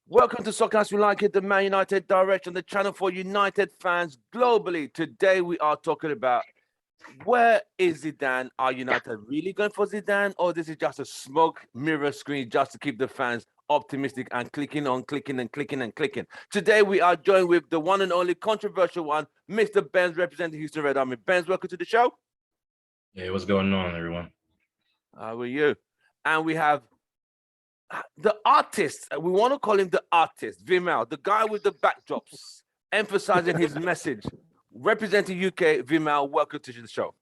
Welcome to Soccer As We Like It, the Man United Direction, the channel for United fans globally. Today we are talking about where is Zidane? Are United really going for Zidane, or this is just a smoke mirror screen just to keep the fans optimistic and clicking on, clicking and clicking and clicking? Today we are joined with the one and only controversial one, Mr. Benz, representing Houston Red Army. Benz, welcome to the show. Hey, what's going on, everyone? How are you? And we have the artist, we want to call him the artist, Vimal, the guy with the backdrops, emphasizing his message, representing UK. Vimal, welcome to the show.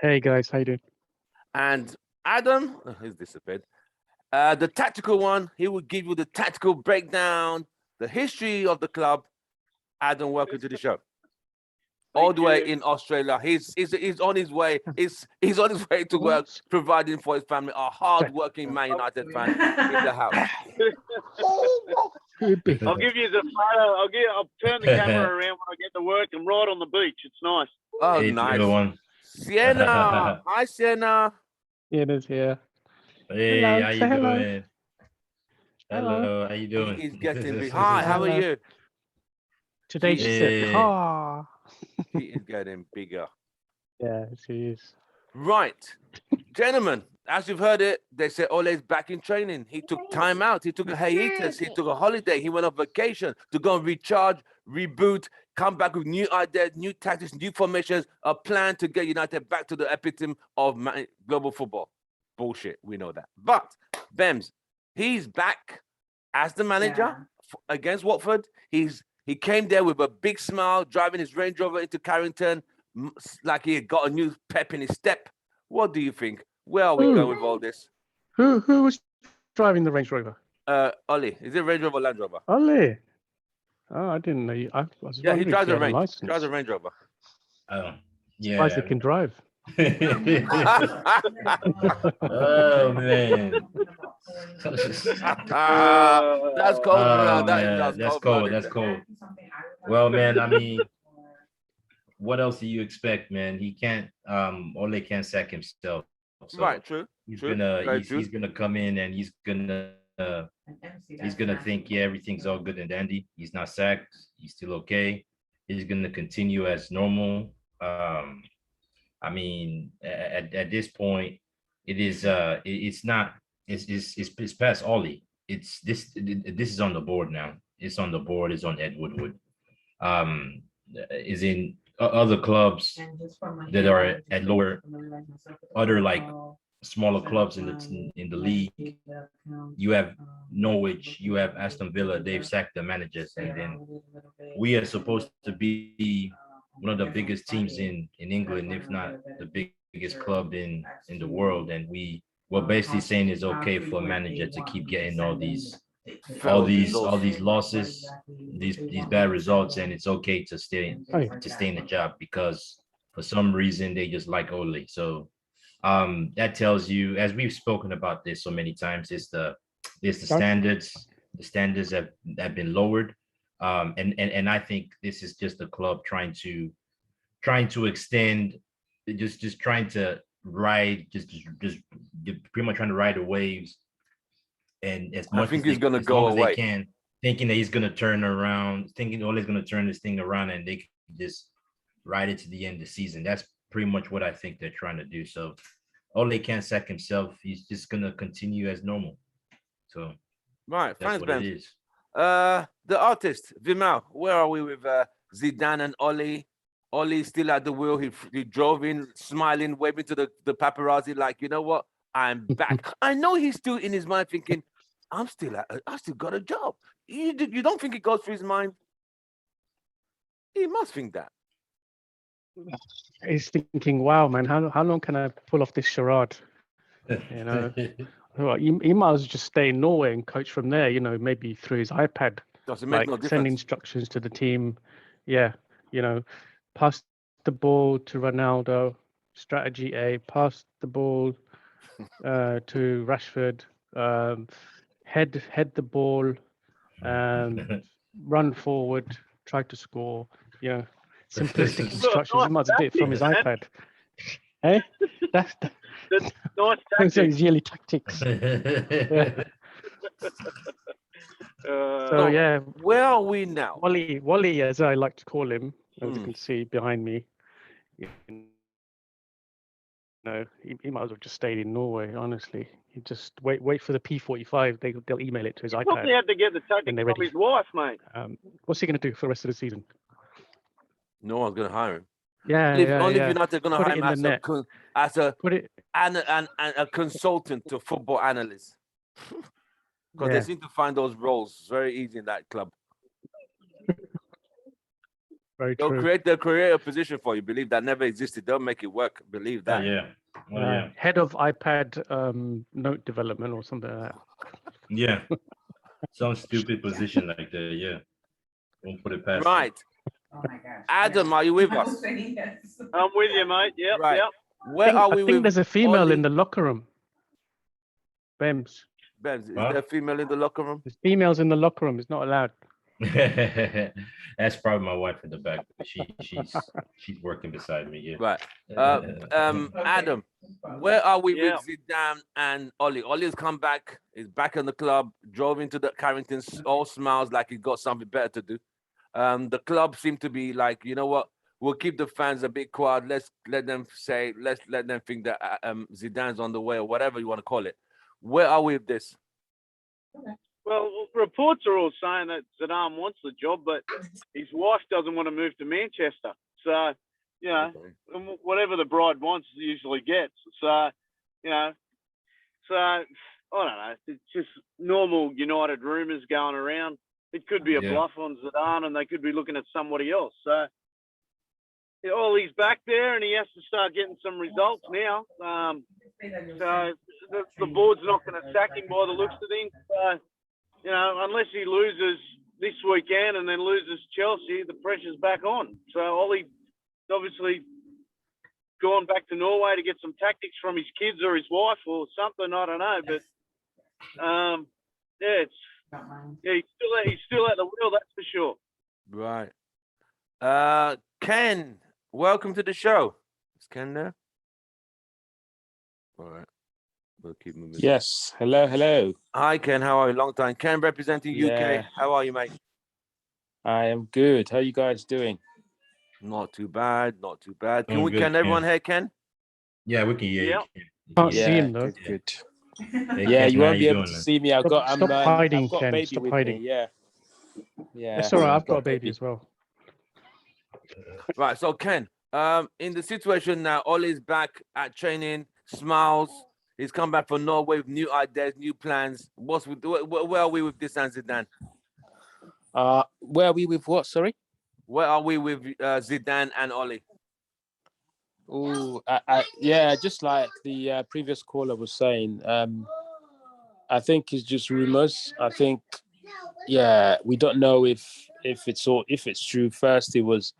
Hey guys, how you doing? And Adam, he's disappeared. The tactical one, he will give you the tactical breakdown, the history of the club. Adam, welcome to the show. All the way in Australia. He's on his way. He's on his way to work, providing for his family. A hard-working Man United fan in the house. I'll give you the photo. I'll turn the camera around when I get to work and ride on the beach. It's nice. Oh, Hey, nice. everyone. Sienna. Hi, Sienna. It is here. Hey, Hello, how you say hello. doing? Hello, how you doing? He's getting big. Hi, how are you? Today she said, "Ha." He is getting bigger. Yeah, she is. Right. Gentlemen, as you've heard it, they say Ole's back in training. He took time out. He took a hiatus. He took a holiday. He went on vacation to go and recharge, reboot, come back with new ideas, new tactics, new formations, a plan to get United back to the epitome of global football. Bullshit. We know that. But, Bems, he's back as the manager against Watford. He came there with a big smile, driving his Range Rover into Carrington, like he had got a new pep in his step. What do you think? Where are we going with all this? Who was driving the Range Rover? Ole. Is it Range Rover or Land Rover? Ole. Oh, I didn't know you. I was Yeah, he wondering if drives you a had Range. license. Drives a Range Rover. Oh, yeah. Surprised they can drive. Oh, man. That's cold. Oh, That's man. That's cold. cold. That's cold. Well, man, I mean, what else do you expect, man? He can't, Ole can't sack himself. So right, true. He's true. gonna come in and he's gonna think, yeah, everything's all good and dandy. He's not sacked. He's still okay. He's gonna continue as normal. I mean, at this point, it's past Ollie. This is on the board now. It's on the board. It's on Ed Woodward. Is in other clubs that are at other like smaller clubs in the league. You have Norwich, you have Aston Villa. They've sacked the managers, and then we are supposed to be one of the biggest teams in England, if not the biggest club in the world. And we're basically saying it's okay for a manager to keep getting all these losses, these bad results, and it's okay to stay in the job because for some reason they just like Ole. So that tells you, as we've spoken about this so many times, it's the standards. The standards have been lowered. And I think this is just the club trying to extend, just trying to ride, just pretty much trying to ride the waves. And as much I think as he's gonna as go long as away. they can, thinking that he's gonna turn around, thinking Ole's gonna turn this thing around, and they can just ride it to the end of the season. That's pretty much what I think they're trying to do. So Ole can't sack himself. He's just gonna continue as normal. So Right, that's thanks, what Ben. it is. The artist, Vimal, where are we with Zidane and Ole? Ole still at the wheel. He drove in, smiling, waving to the paparazzi, like, you know what? I'm back. I know he's still in his mind thinking, I still got a job. You don't think it goes through his mind? He must think that. He's thinking, "Wow, man, how long can I pull off this charade?" You know, well, he might as well just stay in Norway and coach from there. You know, maybe through his iPad, Doesn't make like no difference. send instructions to the team. Yeah, you know, pass the ball to Ronaldo. Strategy A: pass the ball to Rashford. Head the ball. Run forward. Try to score. You know, simplistic instructions. He might do it from his iPad. Hey, that's nice those are his yearly tactics. Yeah. So yeah, Where are we now? Wally, as I like to call him, as you Mm. can see behind me, he might as well just stayed in Norway. Honestly, he just wait for the P45. They'll email it to his He probably iPad. had to get the tactics they're from ready. his wife, mate. What's he going to do for the rest of the season? No one's going to hire him. Yeah, Only if yeah. United are going to Put hire it him in the net. as a Put it. a consultant to football analyst. Because they seem to find those roles very easy in that club. Very They'll true. create a position for you. Believe that never existed. They'll make it work. Believe that. Yeah. Head of iPad note development or something like that. Yeah. Some stupid position like that. Yeah. Won't put it past them. Right. Oh my gosh. Adam, are you with us? Yes. I'm with you, mate. Yep, Right. yep. Where are we I think with there's a female Ollie? in the locker room. Bems. Benz, is Huh? there a female in the locker room? There's females in the locker room. It's not allowed. That's probably my wife in the back. She's working beside me. Yeah. Right. Okay. Adam, where are we Yeah. with Zidane and Ollie? Ollie's come back. He's back in the club. Drove into the Carrington. All smiles like he got something better to do. The club seemed to be like, you know what? We'll keep the fans a bit quiet. Let's let them think that Zidane's on the way or whatever you want to call it. Where are we with this? Well, reports are all saying that Zidane wants the job, but his wife doesn't want to move to Manchester. So, you know, whatever the bride wants usually gets. So, you know, I don't know. It's just normal United rumours going around. It could be a bluff on Zidane, and they could be looking at somebody else. So, Ollie's back there, and he has to start getting some results now. So the board's not going to sack him by the looks of things. So, you know, unless he loses this weekend and then loses Chelsea, the pressure's back on. So Ollie's obviously gone back to Norway to get some tactics from his kids or his wife or something. I don't know, but he's still at the wheel. That's for sure. Right. Ken, welcome to the show. Is Ken there? All right. We'll keep moving. Yes. Hello. Hi, Ken. How are you? Long time. Ken representing UK. Yeah. How are you, mate? I am good. How you guys doing? Not too bad. Not too bad. Doing good, Can everyone Ken. hear Ken? Yeah, we can hear Yep. you. Can't see Yeah, him though. good. Hey, Yeah, Ken, you how won't be able doing, to man? see me. I've got hiding, Ken. Ken. Baby Stop with hiding. me. Yeah. It's all right. I've I've got a got baby as well. Right. So, Ken, in the situation now, Ollie's back at training, smiles. He's come back from Norway with new ideas, new plans. Where are we with this and Zidane? Where are we with what? Sorry. Where are we with Zidane and Ollie? Oh, just like the previous caller was saying, I think it's just rumors. I think, we don't know if it's true. First it was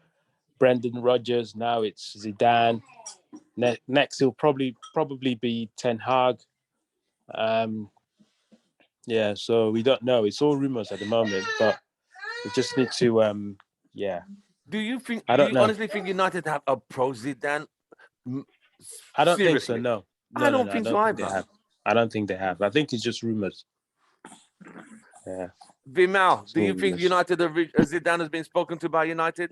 Brendan Rodgers, now it's Zidane. Next it'll probably be Ten Hag. So we don't know. It's all rumors at the moment, but we just need to Do you think? I Do don't you know. honestly think United have a pro Zidane? I don't think so. Seriously? No, I don't think so they either. have. I don't think they have. I think it's just rumors. Yeah. Vimal, do you think rumors. United Zidane has been spoken to by United?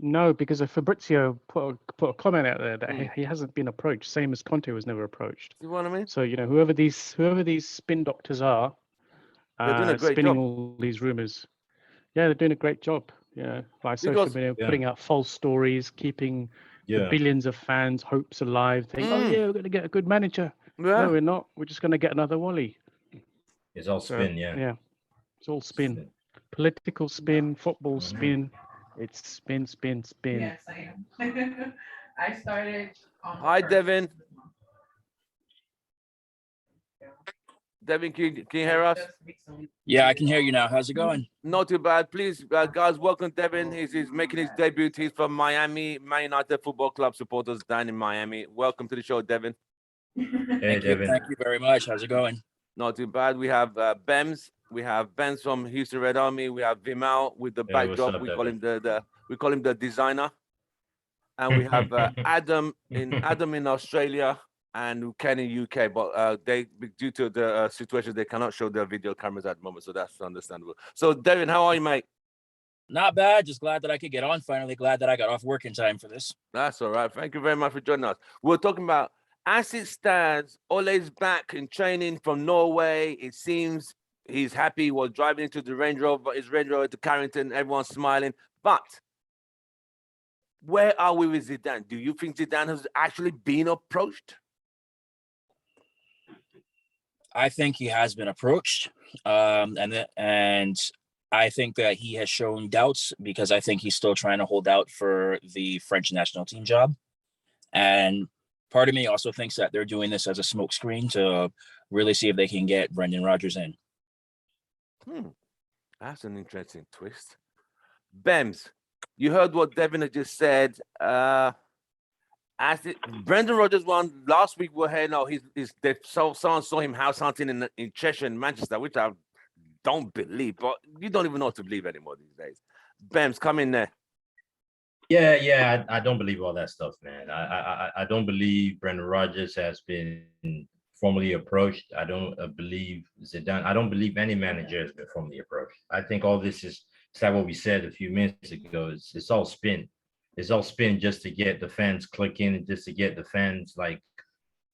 No, because Fabrizio put a comment out there that he hasn't been approached. Same as Conte was never approached. You know what I mean? So whoever these spin doctors are, They're doing a great spinning job. all these rumors. Yeah, they're doing a great job. Like social Because- media, putting out false stories, keeping the billions of fans' hopes alive. Think, we're going to get a good manager. Yeah. No, we're not. We're just going to get another Wally. It's all So, spin, yeah. Yeah, it's all spin. Political spin, football spin. It's spin. Yes, I am. I started on the Hi, first. Devin. Devin, can you hear us? Yeah, I can hear you now. How's it going? Not too bad. Please, guys, welcome Devin. He's making his debut. He's from Miami, Man United Football Club supporters down in Miami. Welcome to the show, Devin. Hey, Devin. Thank you very much. How's it going? Not too bad. We have Bems. We have Bems from Houston Red Army. We have Vimal with the Hey, what's backdrop. up, We call Devin? him we call him the designer. And we have Adam in Australia. and Ken in UK, but they due to the situation they cannot show their video cameras at the moment, so that's understandable. So, Devin, how are you, mate? Not bad. Just glad that I could get on finally. Glad that I got off work in time for this. That's all right. Thank you very much for joining us. We're talking about, as it stands, Ole's back in training from Norway. It seems he's happy. He was driving into the Range Rover, his Range Rover to Carrington. Everyone's smiling. But where are we with Zidane? Do you think Zidane has actually been approached? I think he has been approached, and I think that he has shown doubts because I think he's still trying to hold out for the French national team job. And part of me also thinks that they're doing this as a smokescreen to really see if they can get Brendan Rodgers in. That's an interesting twist. Bems, you heard what Devin had just said. Brendan Rodgers won last week. We're here now. Someone saw him house hunting in Cheshire and Manchester, which I don't believe, but you don't even know what to believe anymore these days. Bems, come in there. Yeah, I don't believe all that stuff, man. I don't believe Brendan Rodgers has been formally approached. I don't believe Zidane. I don't believe any manager has been formally approached. I think all this is like what we said a few minutes ago. It's all spin. It's all spin just to get the fans clicking and just to get the fans like,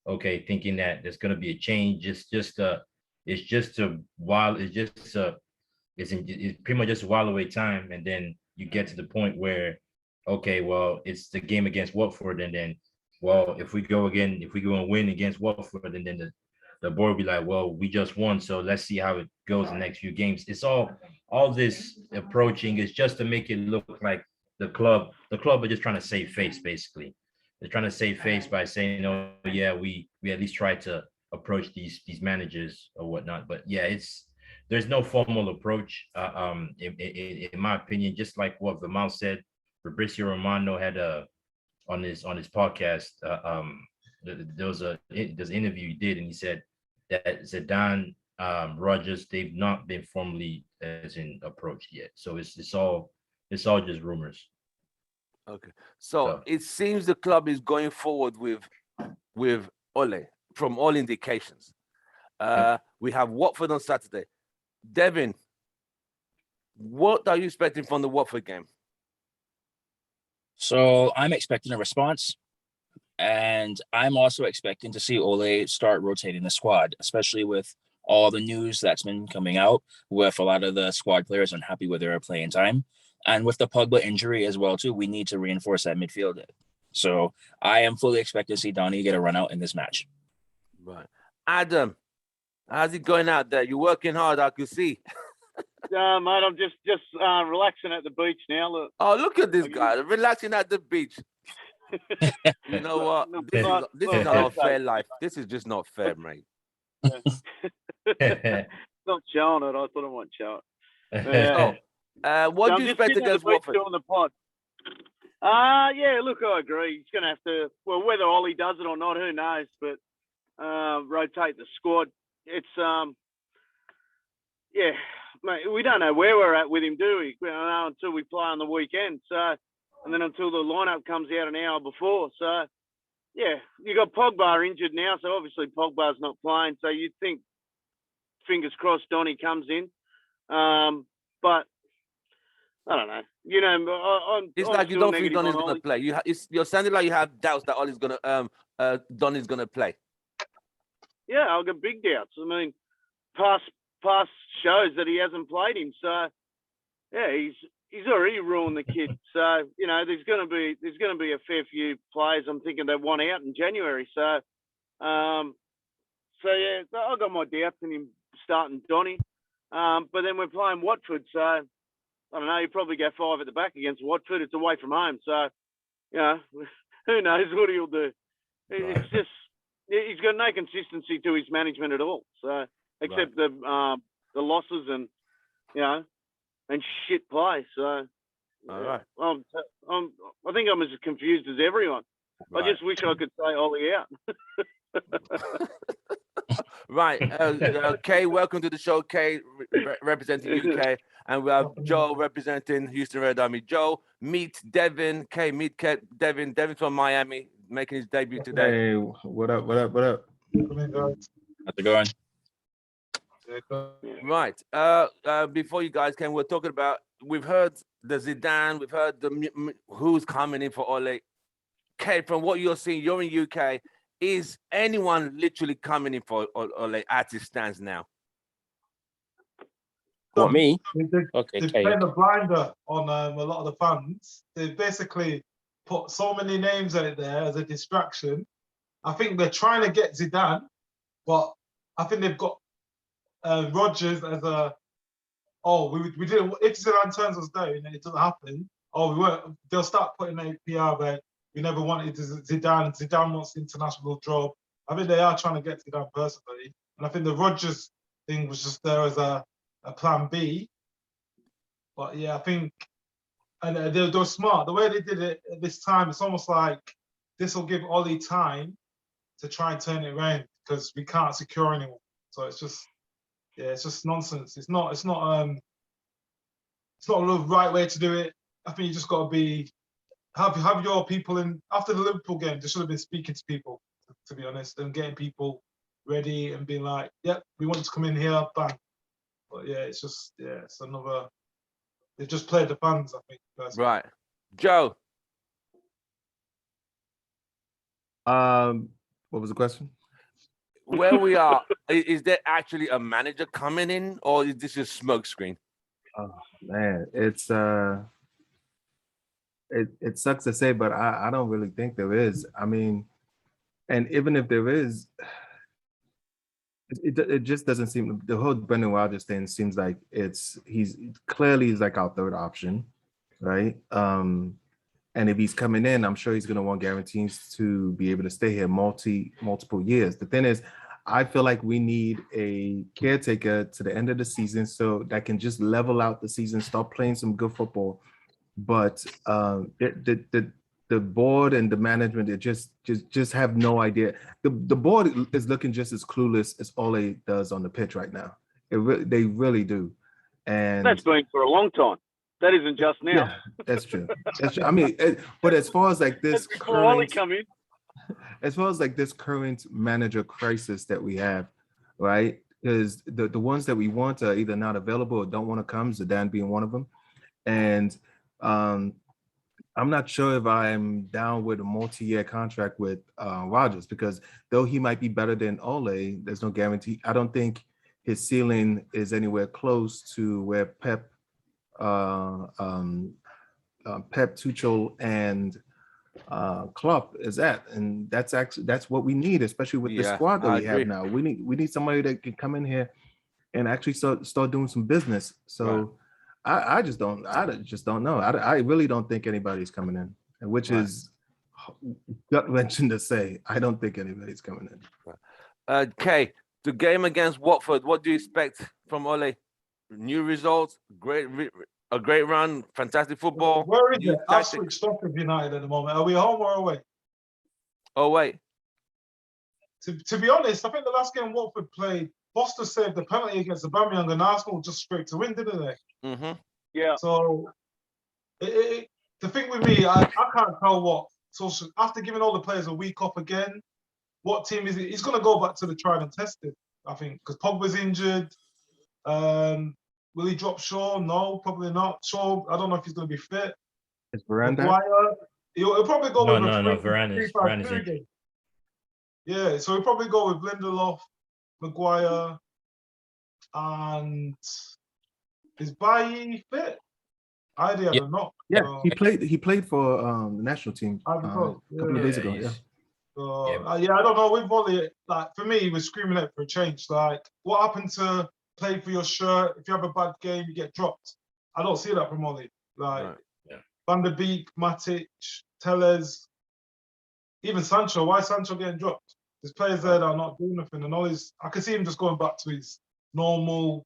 okay, thinking that there's going to be a change. It's pretty much just a while away time. And then you get to the point where, okay, well, it's the game against Watford. And then, well, if we go and win against Watford, and then the board will be like, well, we just won. So let's see how it goes the next few games. It's all this approaching is just to make it look like the club are just trying to save face, basically. They're trying to save face by saying, oh yeah, we at least try to approach these managers or whatnot. But yeah, there's no formal approach. In my opinion, just like what Vimal said, Fabrizio Romano had on his podcast. There's an interview he did, and he said that Zidane, Rodgers, they've not been formally as in approached yet. So it's all just rumors. Okay, so it seems the club is going forward with Ole from all indications. We have Watford on Saturday. Devin, what are you expecting from the Watford game? So I'm expecting a response, and I'm also expecting to see Ole start rotating the squad, especially with all the news that's been coming out with a lot of the squad players unhappy with their playing time. And with the Pogba injury as well, too, we need to reinforce that midfield. So I am fully expecting to see Donny get a run out in this match. Right. Adam, how's it going out there? You're working hard, I can see. Mate, I'm just relaxing at the beach now. Look. Oh, look at this guy, relaxing at the beach. You know what? This is not a fair life. This is just not fair, mate. Not showing it. I thought I might show it. So, what do you expect against Watford? On the pod. Yeah, look, I agree. He's going to have to, well, whether Ollie does it or not, who knows, but rotate the squad. It's, yeah, mate, we don't know where we're at with him, do we? We don't know until we play on the weekend. So, and then until the lineup comes out an hour before. So, yeah, you got Pogba injured now, so obviously Pogba's not playing. So you'd think, fingers crossed, Donny comes in. But I don't know. You know, it's like you don't think Donny's going to play. You're sounding like you have doubts that Ollie's going to, Donny's going to play. Yeah, I've got big doubts. I mean, past shows that he hasn't played him. So, yeah, he's already ruined the kid. So, you know, there's going to be a fair few players I'm thinking they want out in January. So, yeah, I've got my doubts in him starting Donny. But then we're playing Watford, so I don't know. He'll probably go 5 at the back against Watford. It's away from home, so you know, who knows what he'll do. It's just he's got no consistency to his management at all. So except the losses and you know and shit play. So all right, I think I'm as confused as everyone. Right. I just wish I could say Ollie out. Right, Kay, welcome to the show. Kay representing UK, and we have Joe representing Houston Red Army. Joe, meet Devin. Kay, meet Devin. Devin's from Miami. making his debut today. Hey, what up? What up? What up? How's it going? Right. Before you guys came, we're talking about. We've heard the Zidane. We've heard who's coming in for Ole. Okay, from what you're seeing, you're in UK. Is anyone literally coming in for Ole as it stands now? What, me? Okay, They've okay. played a blinder on a lot of the fans. They've basically put so many names out there as a distraction. I think they're trying to get Zidane, but I think they've got Rodgers as a. Oh, we didn't. If Zidane turns us down and it doesn't happen, oh, we weren't. They'll start putting a PR where we never wanted Zidane. Zidane wants the international job. I think they are trying to get Zidane personally, and I think the Rodgers thing was just there as a plan B. But yeah, I think, and they're smart. The way they did it at this time, it's almost like this will give Ole time to try and turn it around because we can't secure anyone. So it's just, yeah, it's just nonsense. It's not the right way to do it. I think you just got to be have your people in. After the Liverpool game, they should have been speaking to people, to be honest, and getting people ready and being like, yep, we want to come in here, bang. But yeah, it's just, yeah, it's another. They've just played the fans, I think. Personally. Right, Joe. What was the question? Where we are, is there actually a manager coming in, or is this just smoke screen? Oh man, it's it sucks to say, but I don't really think there is. I mean, and even if there is, it just doesn't seem, the whole Brendan Rodgers thing seems like he's clearly like our third option, right? And if he's coming in, I'm sure he's going to want guarantees to be able to stay here multiple years. The thing is, I feel like we need a caretaker to the end of the season so that can just level out the season, start playing some good football. But the board and the management, they just have no idea. The board is looking just as clueless as Ole does on the pitch right now. They really do. And that's been for a long time. That isn't just now. Yeah, that's true. That's true. I mean, but as far as like this current, as far as like this current manager crisis that we have, right? Because the ones that we want are either not available or don't want to come, Zidane being one of them. And I'm not sure if I'm down with a multi-year contract with Rodgers, because though he might be better than Ole, there's no guarantee. I don't think his ceiling is anywhere close to where Pep, Tuchel, and Klopp is at, and that's what we need, especially with the squad that we have now. We need somebody that can come in here and actually start doing some business. So I just don't know. I really don't think anybody's coming in, which is gut-wrenching to say. I don't think anybody's coming in. Okay, the game against Watford. What do you expect from Ole? New results, a great run, fantastic football. Where is it? I've switched off with United at the moment. Are we home or away? Oh wait. To be honest, I think the last game Watford played, Foster saved the penalty against Aubameyang and Arsenal just scraped to win, didn't they? Mm-hmm. Yeah. So the thing with me, I can't tell what. So after giving all the players a week off again, what team is it? He's going to go back to the tried and tested, I think, because Pogba's injured. Will he drop Shaw? No, probably not. Shaw, I don't know if he's going to be fit. Is Varane? He'll probably go with no. Varane is injured. Yeah, so he'll probably go with Lindelof, Maguire, and is Bailly fit? I don't know. Yeah, he played for the national team a couple of days ago. Yeah. So, I don't know. With Ole, like for me, he was screaming out for a change. Like, what happened to play for your shirt? If you have a bad game, you get dropped. I don't see that from Ole. Like Van der Beek, Matic, Tellez, even Sancho. Why is Sancho getting dropped? There's players there that are not doing nothing, and Ole's. I can see him just going back to his normal,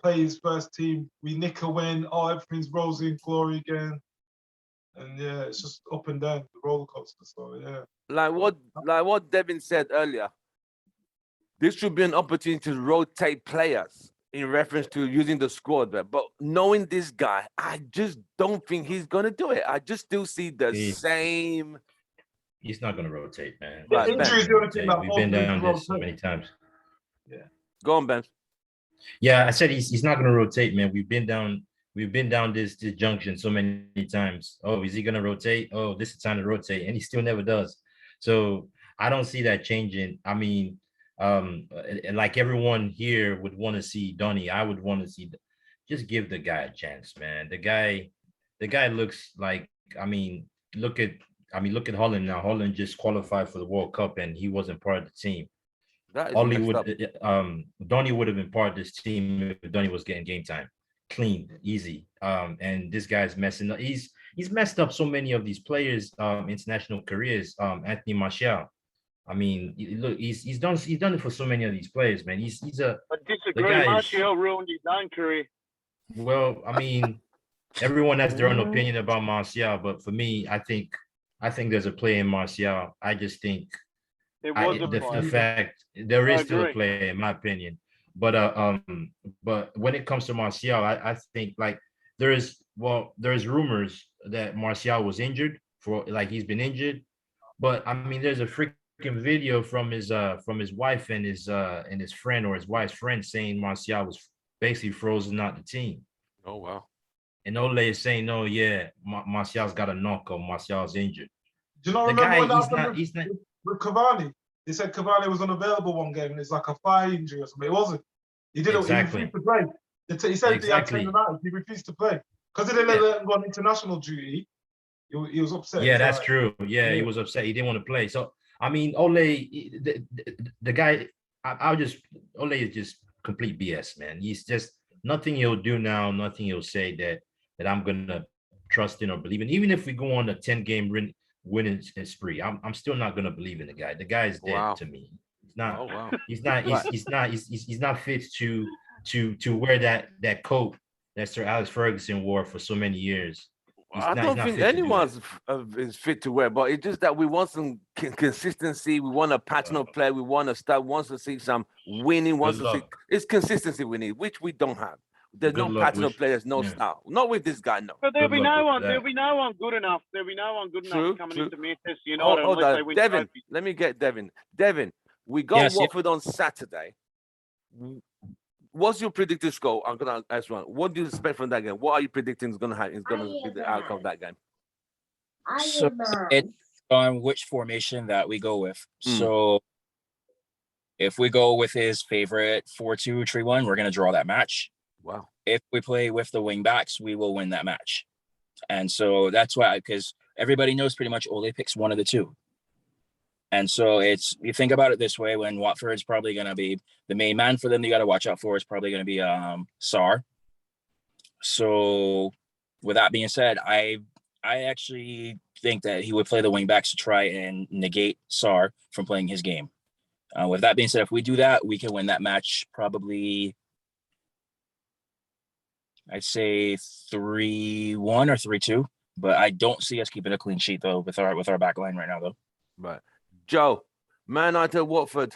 play his first team. We nick a win. Oh, everything's rosy and glory again. And yeah, it's just up and down the roller coaster. So yeah. Like what Devin said earlier, this should be an opportunity to rotate players in reference to using the squad. But knowing this guy, I just don't think he's gonna do it. I just still see the same He's not gonna rotate, man. The Right, Ben. injury is the only thing that We've forced been him to down this so rotate. many times. Go on, Ben. Yeah, I said he's not gonna rotate, man. We've been down this junction so many times. Oh, is he gonna rotate? Oh, this is time to rotate, and he still never does. So I don't see that changing. I mean, like everyone here would want to see Donny. I would want to see. Just give the guy a chance, man. The guy looks like. Look at Holland now. Holland just qualified for the World Cup, and he wasn't part of the team. That is Ollie messed up. would Donny would have been part of this team if Donny was getting game time. Clean, easy. And this guy's messing up. He's messed up so many of these players' international careers. Anthony Martial. I mean, look, he's done it for so many of these players, man. He's I disagree. Martial ruined his own career. Well, I mean, everyone has their own opinion about Martial, but for me, I think there's a play in Martial. I just think There was a the play. fact there is I still a agree. play, in my opinion. But when it comes to Martial, I think like there's rumors that Martial was injured he's been injured. But I mean, there's a freaking video from his wife and his friend or his wife's friend saying Martial was basically frozen out the team. Oh wow. And Ole is saying, no, yeah, Martial's got a knock or Martial's injured. Do you not The remember guy, when that he's happened not, he's not. with Cavani? They said Cavani was unavailable one game and it's like a thigh injury or something. It wasn't. He didn't. Exactly. He refused to play. He said Exactly. he had 10 nights. He refused to play because he didn't let him go on international duty. He was upset. Yeah, He's that's like, true. Yeah, he was upset. He didn't want to play. So I mean, Ole, the guy, Ole is just complete BS, man. He's just nothing he'll do now, nothing he'll say that I'm gonna trust in or believe in. Even if we go on a 10-game winning spree, I'm still not gonna believe in the guy. The guy is dead to me. He's not. Oh wow. He's not fit to wear that coat that Sir Alex Ferguson wore for so many years. I don't think anyone's is fit to wear, but it's just that we want some consistency. We want a pattern of play. We want to start. Wants to see some winning. Wants to see it's consistency we need, which we don't have. There's no pattern of play. There's no style. Not with this guy. No. But there'll be no one. There'll be no one good enough. There'll be no one good enough coming into Manchester United unless they win Devin, trophies. let me get Devin. Devin, we got Watford on Saturday. What's your predicted score? I'm gonna ask one. What do you expect from that game? What are you predicting is gonna happen? Is gonna be the outcome of that game? So it's on which formation that we go with. So if we go with his favorite 4-2-3-1, we're gonna draw that match. Wow. If we play with the wing backs, we will win that match. And so that's why, because everybody knows pretty much Ole picks one of the two. And so you think about it this way, when Watford's probably going to be the main man for them, you got to watch out for is probably going to be Sarr. So with that being said, I actually think that he would play the wing backs to try and negate Sarr from playing his game. With that being said, if we do that, we can win that match probably, I'd say 3-1 or 3-2. But I don't see us keeping a clean sheet though with our back line right now though. Right. Joe, Man United, Watford.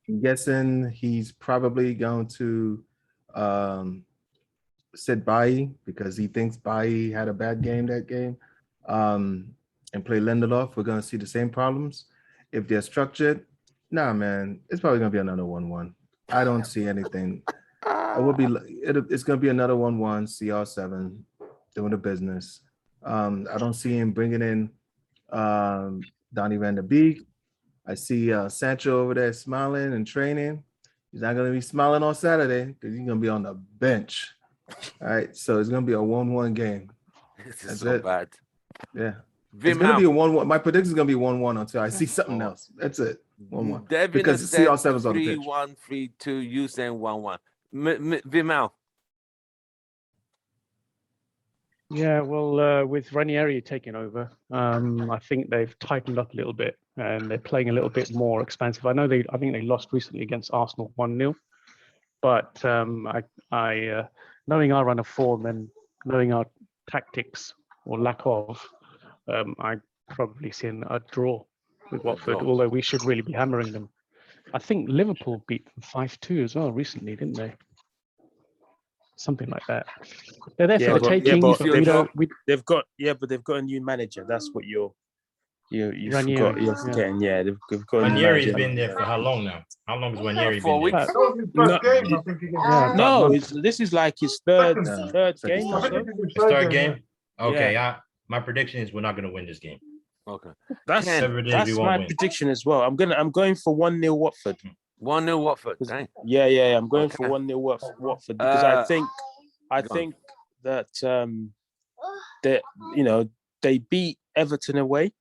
I'm guessing he's probably going to sit Bailly because he thinks Bailly had a bad game that game and play Lindelof. We're going to see the same problems. If they're structured, nah, man, it's probably going to be another 1-1. I don't see anything. It's going to be another 1-1, CR7 doing the business. I don't see him bringing in Donny van der Beek. I see Sancho over there smiling and training. He's not going to be smiling on Saturday because he's going to be on the bench. All right, so it's going to be a 1-1 game. This is so bad. Yeah. It's going to be a 1-1. My prediction is going to be 1-1 until I see something else. That's it. 1-1. Devin because CR7 is on the pitch. 3-1, 3-2. You saying 1-1. Vimal. Yeah, well, with Ranieri taking over, I think they've tightened up a little bit and they're playing a little bit more expansive. I think they lost recently against Arsenal 1-0, but I knowing our run of form and knowing our tactics or lack of, I probably see a draw with Watford, although we should really be hammering them. I think Liverpool beat them 5-2 as well recently, didn't they? something like that. They're there Yeah, for the but- yeah, taking. but but we don't. We, They've got a new manager. That's what you Ranieri, forgot. You're yeah. forgetting. Yeah, they've got a new Ranieri's manager. been there for how long now? How long has Ranieri 4 been there? weeks. That was his No, first game, I think. yeah, about a No, month. this is like his third Second. Second game time. or I think so. this is his His third yeah. game? Okay, my prediction is we're not going to win this game. Okay. That's Ken, Whatever it is, we that's won't my win. prediction as well. I'm going for 1-0 Watford. 1-0 Watford. Okay. Yeah. I'm going Okay. for 1-0 Watford because I think go on. that that they beat Everton away. You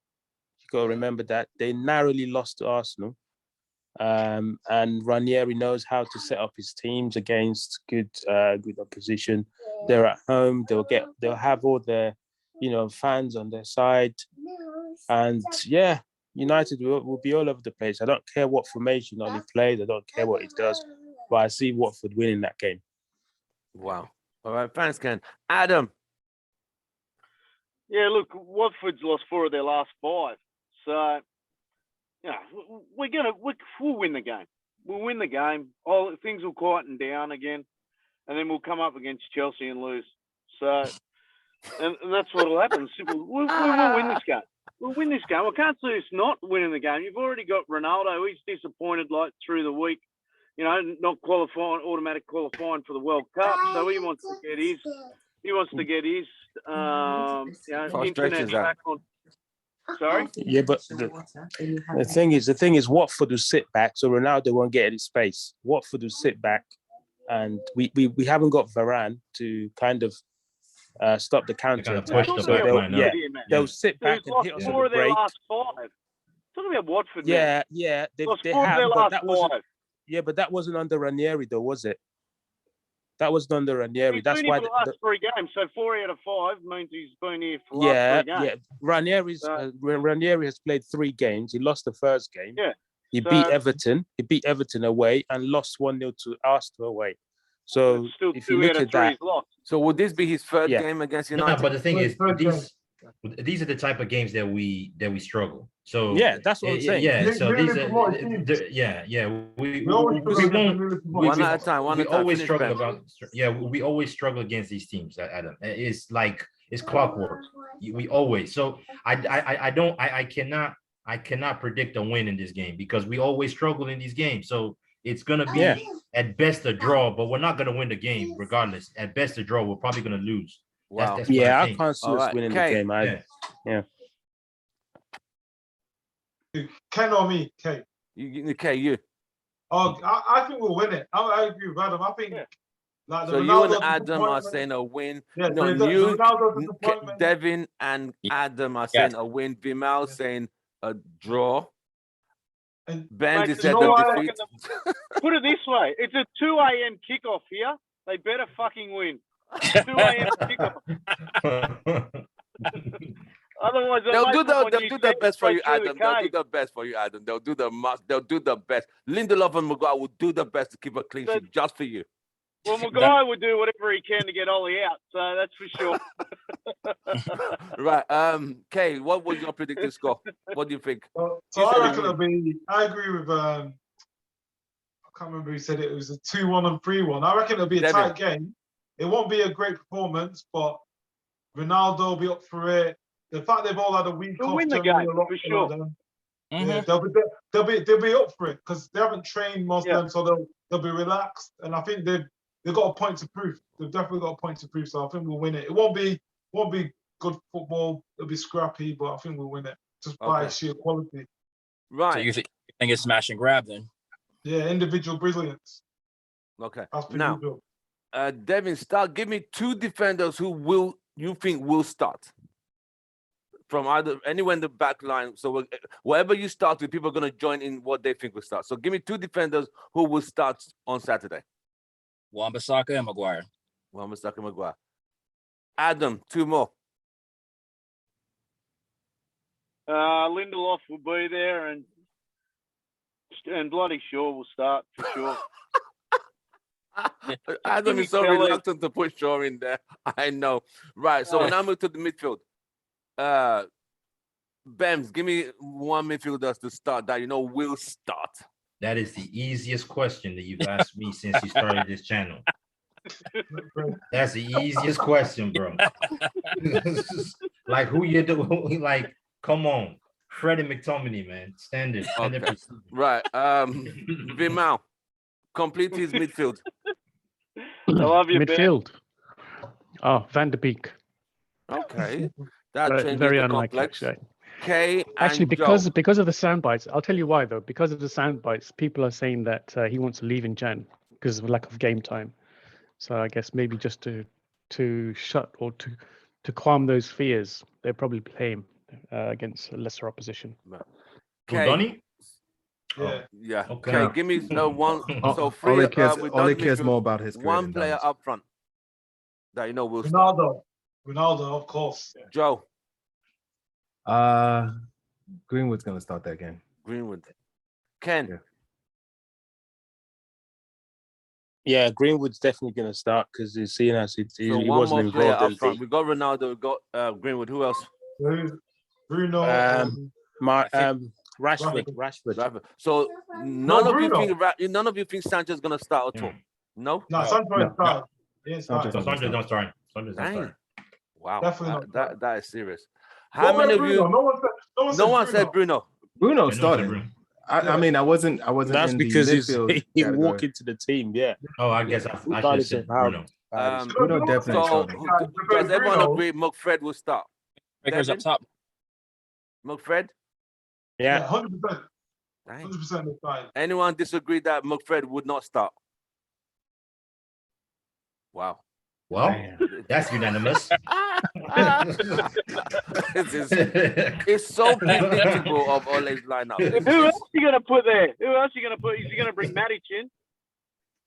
got to remember that they narrowly lost to Arsenal. And Ranieri knows how to set up his teams against good opposition. They're at home. They'll have all their fans on their side, and United will be all over the place. I don't care what formation Oli plays. I don't care what he does, but I see Watford winning that game. Wow. All right. Thanks, Ken. Adam. Yeah, look, Watford's lost 4 of their last 5. So, we'll win the game. We'll win the game. Things will quieten down again, and then we'll come up against Chelsea and lose. So, and that's what will happen. Simple. We will win this game. We'll win this game. I can't see us not winning the game. You've already got Ronaldo. He's disappointed through the week. Not automatic qualifying for the World Cup. So he wants to get his. Frustrations internet out. back on. Sorry. Yeah, but the thing is, Watford will sit back, so Ronaldo won't get any space. Watford will sit back, and we haven't got Varane to kind of stop the counter Kind of attack. push the So back line up. they'll sit back They've and lost hit us 4 with of a their break. last 5. Talking about Watford, man. Yeah, they Lost 4 of have, their but last that wasn't. 5. Yeah, but that wasn't under Ranieri, though, was it? That wasn't under Ranieri. He's That's been why. here for the last 3 games, so 4 out of 5 means he's been here for the last 3 games. Ranieri has played 3 games. He lost the first game. Yeah. He beat Everton. He beat Everton away and lost 1-0 to Arsenal away. So It's still if 2 you look out of at 3 that, he's lost. So would this be his third Yeah. game against No, United? but the thing is, Third game. these are the type of games that we struggle. So yeah, that's what I'm saying. Yeah, so Newly these are promoted teams. we always struggle against won't. newly promoted One teams. at a time. One We at a time. always Finish, struggle Ben. we always struggle against these teams, Adam. It's like it's clockwork. We always. So I cannot predict a win in this game because we always struggle in these games. So it's gonna be at best a draw, but we're not gonna win the game regardless. At best a draw, we're probably gonna lose. Wow. That's what Yeah, I I think. can't see All us right, winning Kay. the game either. Yeah. Ken or me, Kay. Okay, you. Oh, I think we'll win it. I agree with Adam. I think like the So you Ronaldo and Adam are disappointment- saying a win. Yeah, No, the you, Ronaldo disappointment. Devin, and Adam are saying a win. Vimal saying a draw. And Ben Mate, just you said know the what? defeat. Put it this way. It's a 2 a.m. kickoff here. They better fucking win. 2 a.m. kickoff. Otherwise, They'll do the best for you, Adam. They'll do the best for you, Adam. They'll do the best. Lindelof and Maguire will do the best to keep a clean sheet just for you. Well, Maguire would do whatever he can to get Ollie out, so that's for sure. Right. Kay, what was your predicted score? What do you think? So You I said reckon you it'll be. I agree with. I can't remember who said it. It was a 2-1 and 3-1. I reckon it'll be a Devin. tight game. It won't be a great performance, but Ronaldo will be up for it. The fact they've all had a week They'll off, win the generally game, a lot for for sure. them. Mhm. Yeah, they'll be up for it because they haven't trained most Yeah. of them, so they'll be relaxed. And I think they've got a point to prove. They've definitely got a point to prove. So I think we'll win it. It won't be good football. It'll be scrappy, but I think we'll win it just by Okay. sheer quality. So Right. you think it's smash and grab then? Yeah, individual brilliance. Okay. That's pretty Now, good. Devin, give me 2 defenders who you think will start from either anywhere in the back line. So wherever you start with, people are going to join in what they think will start. So give me 2 defenders who will start on Saturday. Wan-Bissaka and Maguire. Well, Mr. Maguire. Adam, 2 more. Lindelof will be there, and bloody Shaw will start for sure. Adam is so Kelly. reluctant to put Shaw in there. I know. Right. So now move to the midfield. Bems, give me 1 midfielder to start that will start. That is the easiest question that you've asked me since you started this channel. That's the easiest question, bro. Like who you do? Like, come on, Freddie McTominay, man, standard. Okay. Right. Vimal, complete his midfield. I love you, Ben. Midfield. Oh, Van de Beek. Okay. That changes Very the unlikely, complex. actually. K Actually, and because Joe. of the sound bites, I'll tell you why though. Because of the sound bites, people are saying that he wants to leave in Jan because of lack of game time. So I guess maybe just to shut or to calm those fears, they'll probably play him against a lesser opposition. K. Donny? Yeah. Yeah. Okay. Okay. Give me one. So three. Ole cares, with Ole Don's cares midfield, more about his career one than player Don's. up front that you know will start. Ronaldo, of course. Joe. Greenwood's gonna start that game. Greenwood. Ken. Yeah. Yeah, Greenwood's definitely going to start because he's seen as he So one wasn't more player involved up in front. We got Ronaldo. We got Greenwood. Who else? Bruno. Rashford. Rashford. So none of you think Sancho's gonna start at all. No. No, Sancho is starting. Sancho's not starting. Sancho's not Dang. starting. Wow. Definitely not. That is serious. How many of you? No one said Bruno. Bruno Yeah, started. Bruno. I mean, I wasn't That's in because the midfield he category. walked into the team. Yeah. Oh, I guess I should have Started said to have- Bruno. Bruno definitely So started. does everyone agree McFred will start? Breakers up top. McFred? Yeah. 100%. Dang. 100% is fine. Anyone disagree that McFred would not start? Wow. Well, that's unanimous. It's so predictable of Ole's lineup. Who else are you gonna put there? Who else are you gonna put? Is he gonna bring Matic in?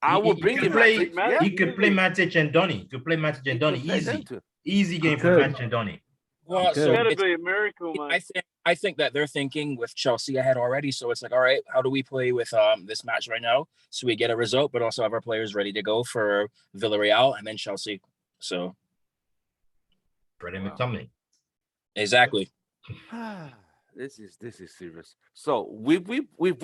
I will bring him. Play, Yeah. you could play Matic and Donny. You could play Matic and Donny. Play them Easy. too. Easy game for Matic and Donny. Well, Okay. so That'd it's, be a miracle, mate. I think that they're thinking with Chelsea ahead already. So it's like, all right, how do we play with this match right now so we get a result, but also have our players ready to go for Villarreal and then Chelsea. So Freddie McTominay. exactly. This is serious. So we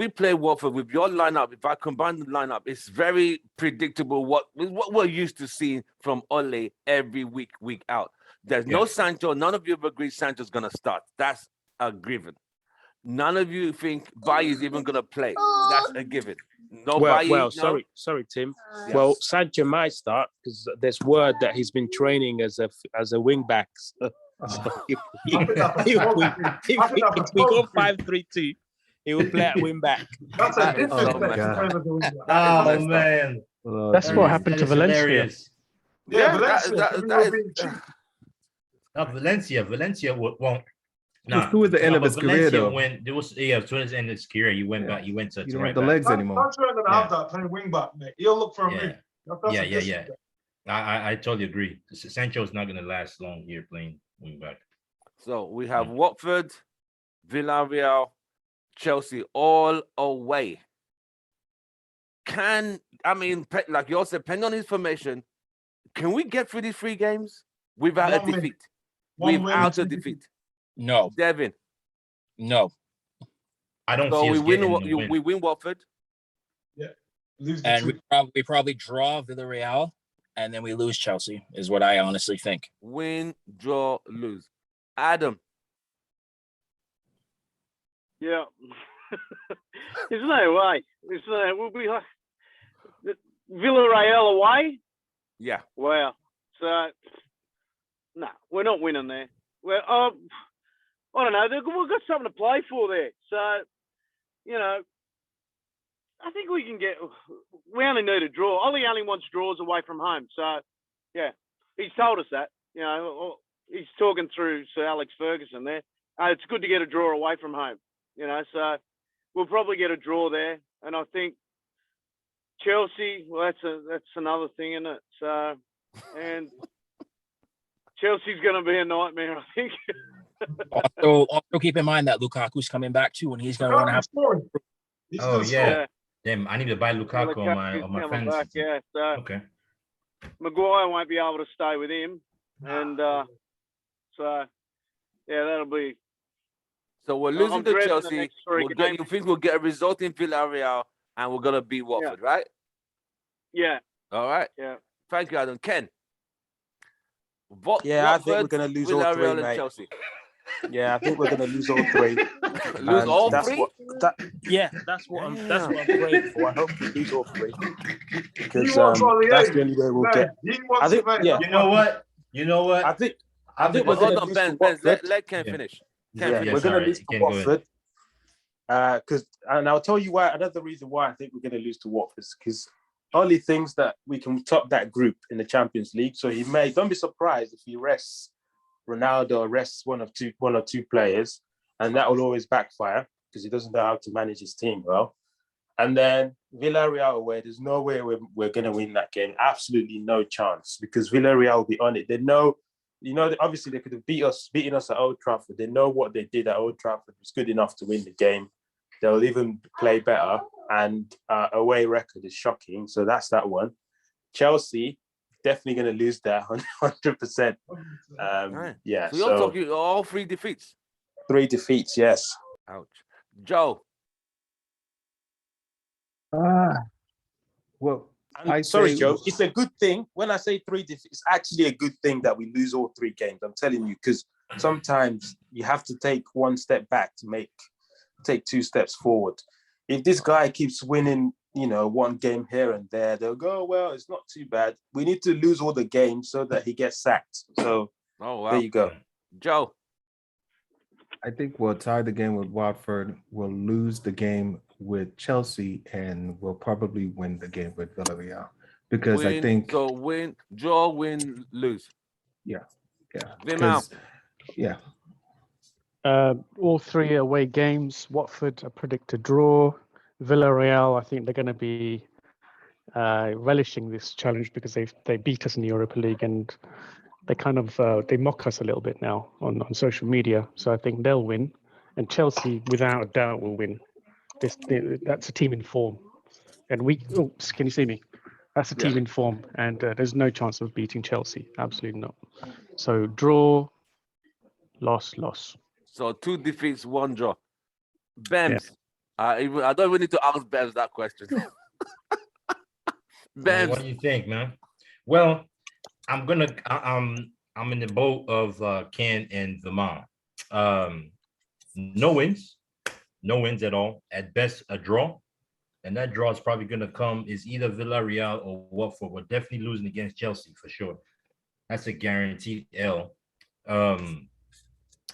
play Watford with your lineup. If I combine the lineup, it's very predictable what we're used to seeing from Ole every week out. There's no Sancho. None of you have agreed Sancho's gonna start. That's a given. None of you think Bailly is even gonna play. That's a given. No Bailly. Well, no? sorry, Tim. Yes. Well, Sancho might start because there's word that he's been training as a wing back. So if we go 5-3-2, he will play at wing back. That's That a is different so thing. messed Oh, man. That's what happened to Valencia. Hilarious. Yeah, that Valencia won't. Nah, Who was the end of his career, Valencia though? Went, there was towards the end of his career. He went back. He went to You don't right have the back. legs anymore. Sancho ain't gonna have that playing wing back, mate. He'll look for a move. Yeah. I totally agree. Sancho's not gonna last long here playing wing back. So we have Watford, Villarreal, Chelsea all away. Like you all said, depending on his formation, can we get through these 3 games without a defeat? Without a defeat. No, Devin. no. I don't So see we us win. getting the We win Watford. And we probably draw Villarreal and then we lose Chelsea is what I honestly think. Win, draw, lose. Adam. Yeah. There's no way. We'll be Villarreal away. Yeah. Wow. So, no, we're not winning there. Well, I don't know. We've got something to play for there. So, I think we can get. We only need a draw. Ollie only wants draws away from home. So, yeah, he's told us that. He's talking through Sir Alex Ferguson there. It's good to get a draw away from home. So we'll probably get a draw there. And I think Chelsea. Well, that's another thing, isn't it? So, and Chelsea's going to be a nightmare, I think. Also keep in mind that Lukaku's coming back too, and he's going to want to have. Oh yeah. Damn, I need to buy Lukaku on my coming fantasy back, team. yeah. So Okay. Maguire won't be able to stay with him, and so yeah, that'll be. So we're losing I'm to dreading the Chelsea. next 3 games. You think we'll get a result in Villarreal and we're gonna beat Watford, right? Yeah. All right. Yeah. Thank you, Adam. Ken. Yeah, I think we're Watford, going to lose all three, Villarreal, and mate. Chelsea. Yeah, I think we're going to lose all three. Lose And all that's three? That's what I'm praying for. I hope we lose all three because You want that's the Collier? only way we'll Mate, get. he wants I think, it, mate. yeah. You know what? You know what? I think But we're hold going to on, lose Ben. to Ben, Watford. let Ken Yeah. finish. Yeah, Ken finish. we're going to sorry, lose to Ken, go ahead. Watford. And I'll tell you why. Another reason why I think we're going to lose to Watford is because only things that we can top that group in the Champions League. So don't be surprised if he rests Ronaldo or rests one or two players, and that will always backfire because he doesn't know how to manage his team well. And then Villarreal away, there's no way we're going to win that game. Absolutely no chance because Villarreal will be on it. They know, obviously they could have beaten us at Old Trafford. They know what they did at Old Trafford was good enough to win the game. They'll even play better, and away record is shocking. So that's that one. Chelsea, definitely going to lose that 100%. Right. Yeah. So you're talking all 3 defeats. 3 defeats, yes. Ouch. Joe. Well, Sorry, Joe. It's a good thing. When I say 3 defeats, it's actually a good thing that we lose all 3 games. I'm telling you, because sometimes you have to take 1 step back to take 2 steps forward. If this guy keeps winning, 1 game here and there, they'll go, well, it's not too bad. We need to lose all the games so that he gets sacked. So there you go. Joe. I think we'll tie the game with Watford. We'll lose the game with Chelsea, and we'll probably win the game with Villarreal because I think draw, win, lose. Yeah. Because yeah. All 3 away games. Watford, I predict a draw. Villarreal, I think they're going to be relishing this challenge because they beat us in the Europa League, and they kind of they mock us a little bit now on social media. So I think they'll win, and Chelsea, without a doubt, will win. That's a team in form, and can you see me? That's a team in form, and there's no chance of beating Chelsea. Absolutely not. So draw, loss. So 2 defeats, 1 draw. Bems. I don't even need to ask Bems that question. Bems. What do you think, man? Well, I'm in the boat of Ken and Vermont. No wins at all. At best, a draw. And that draw is probably going to come is either Villarreal or Watford. We're definitely losing against Chelsea for sure. That's a guaranteed L.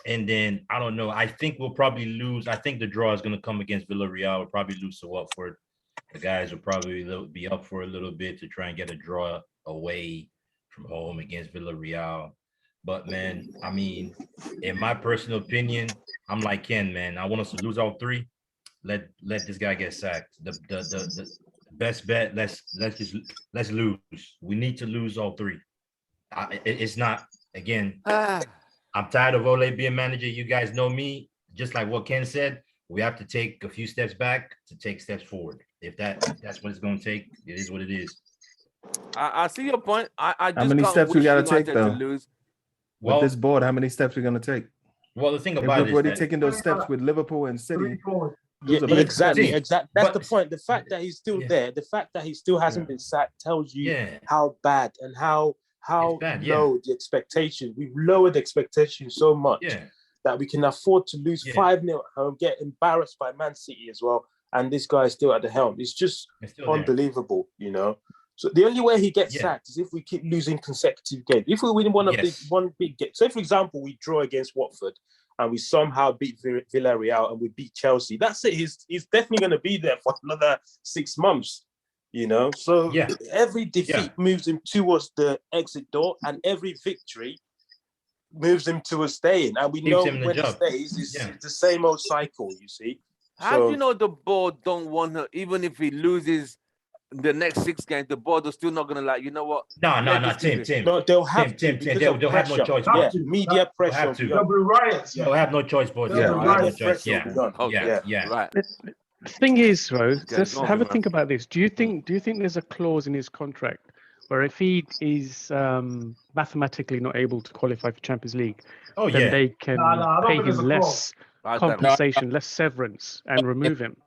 And then, I don't know. I think we'll probably lose. I think the draw is going to come against Villarreal. We'll probably lose to Watford. The guys will probably be up for a little bit to try and get a draw away from home against Villarreal. But, man, I mean, in my personal opinion, I'm like Ken, man. I want us to lose all 3. Let this guy get sacked. The best bet. Let's lose. We need to lose all 3. It's not again. I'm tired of Ole being manager. You guys know me. Just like what Ken said, we have to take a few steps back to take steps forward. If that's what it's going to take, it is what it is. I see your point. I just how many can't steps we wish got to United take though? to lose. With this board, how many steps we going to take? Well, the thing If about we've it already is that, taken those steps with Liverpool and City. Yeah, Those are big exactly. steps. That's the point. The fact that he's still there, the fact that he still hasn't been sacked tells you how bad and how low the expectation. We've lowered the expectation so much that we can afford to lose 5-0 at home, get embarrassed by Man City as well, and this guy is still at the helm. It's just unbelievable, So the only way he gets sacked is if we keep losing consecutive games. If we win one big game. Say, for example, we draw against Watford and we somehow beat Villarreal and we beat Chelsea. That's it. He's definitely going to be there for another 6 months, So every defeat moves him towards the exit door, and every victory moves him towards staying. And we know when he stays, it's the same old cycle, you see. How do you know the board don't want her, even if he loses the next 6 games, the board is still not going to like, you know what? No, Tim. No, they'll have to. They'll have no choice. Media pressure. There'll be riots. They'll have no choice, boys. There'll be riots. Right. The thing is, Rose, just have a think about this. Do you think there's a clause in his contract where if he is mathematically not able to qualify for Champions League, then they can pay him less compensation, less severance, and remove him?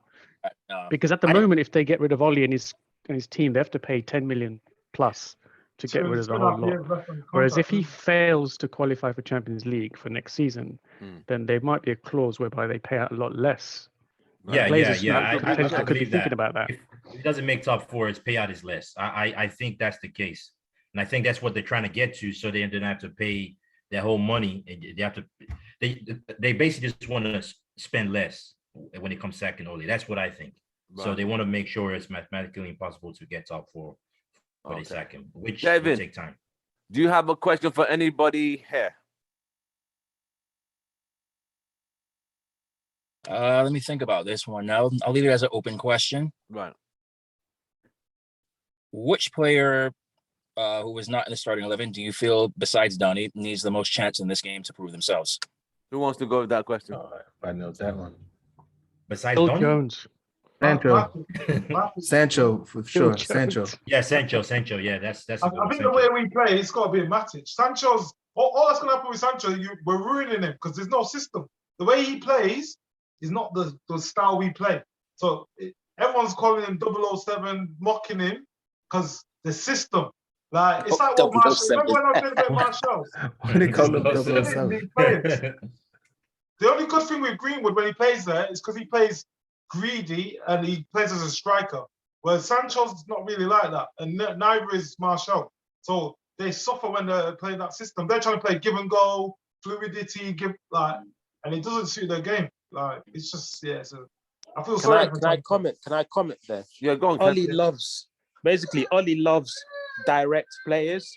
Because at the moment, if they get rid of Oli and his team, they have to pay 10 million plus to get rid of the 2.5 whole lot. years left on the Whereas if contract, he fails to qualify for Champions League for next season, then there might be a clause whereby they pay out a lot less. Yeah, Players yeah, are yeah. smart, I could be believe thinking that. about that. If he doesn't make top four, his payout is less. I think that's the case, and I think that's what they're trying to get to, so they don't have to pay their whole money. They have to. They basically just want to spend less when it comes second only. That's what I think. So Right. they want to make sure it's mathematically impossible to get top four for the Okay. second, which Kevin. will take time. Do you have a question for anybody here? Let me think about this one now. I'll leave it as an open question. Right. Which player who was not in the starting 11 do you feel, besides Donny, needs the most chance in this game to prove themselves? Who wants to go with that question? Oh, I know that one. Besides Phil Donny? Jones. Sancho, Matic. Sancho for sure. Jones. Sancho. Yeah, Sancho. Yeah, that's a I good one. think the way we play, it's got to be a Matic. Sancho's all that's going to happen with Sancho. We're ruining him because there's no system. The way he plays is not the style we play. So everyone's calling him 007, mocking him because the system. Like it's like what Marshall. Remember when I said about Marshall? Why they call him These 007? players. The only good thing with Greenwood when he plays there is because he plays greedy and he plays as a striker. Whereas Sancho's not really like that, and neither is Marshall. So they suffer when they're playing that system. They're trying to play give and go, fluidity, and it doesn't suit their game. Like it's just So I feel sorry. Can I comment? Can I comment there? Yeah, go on. Ollie loves direct players.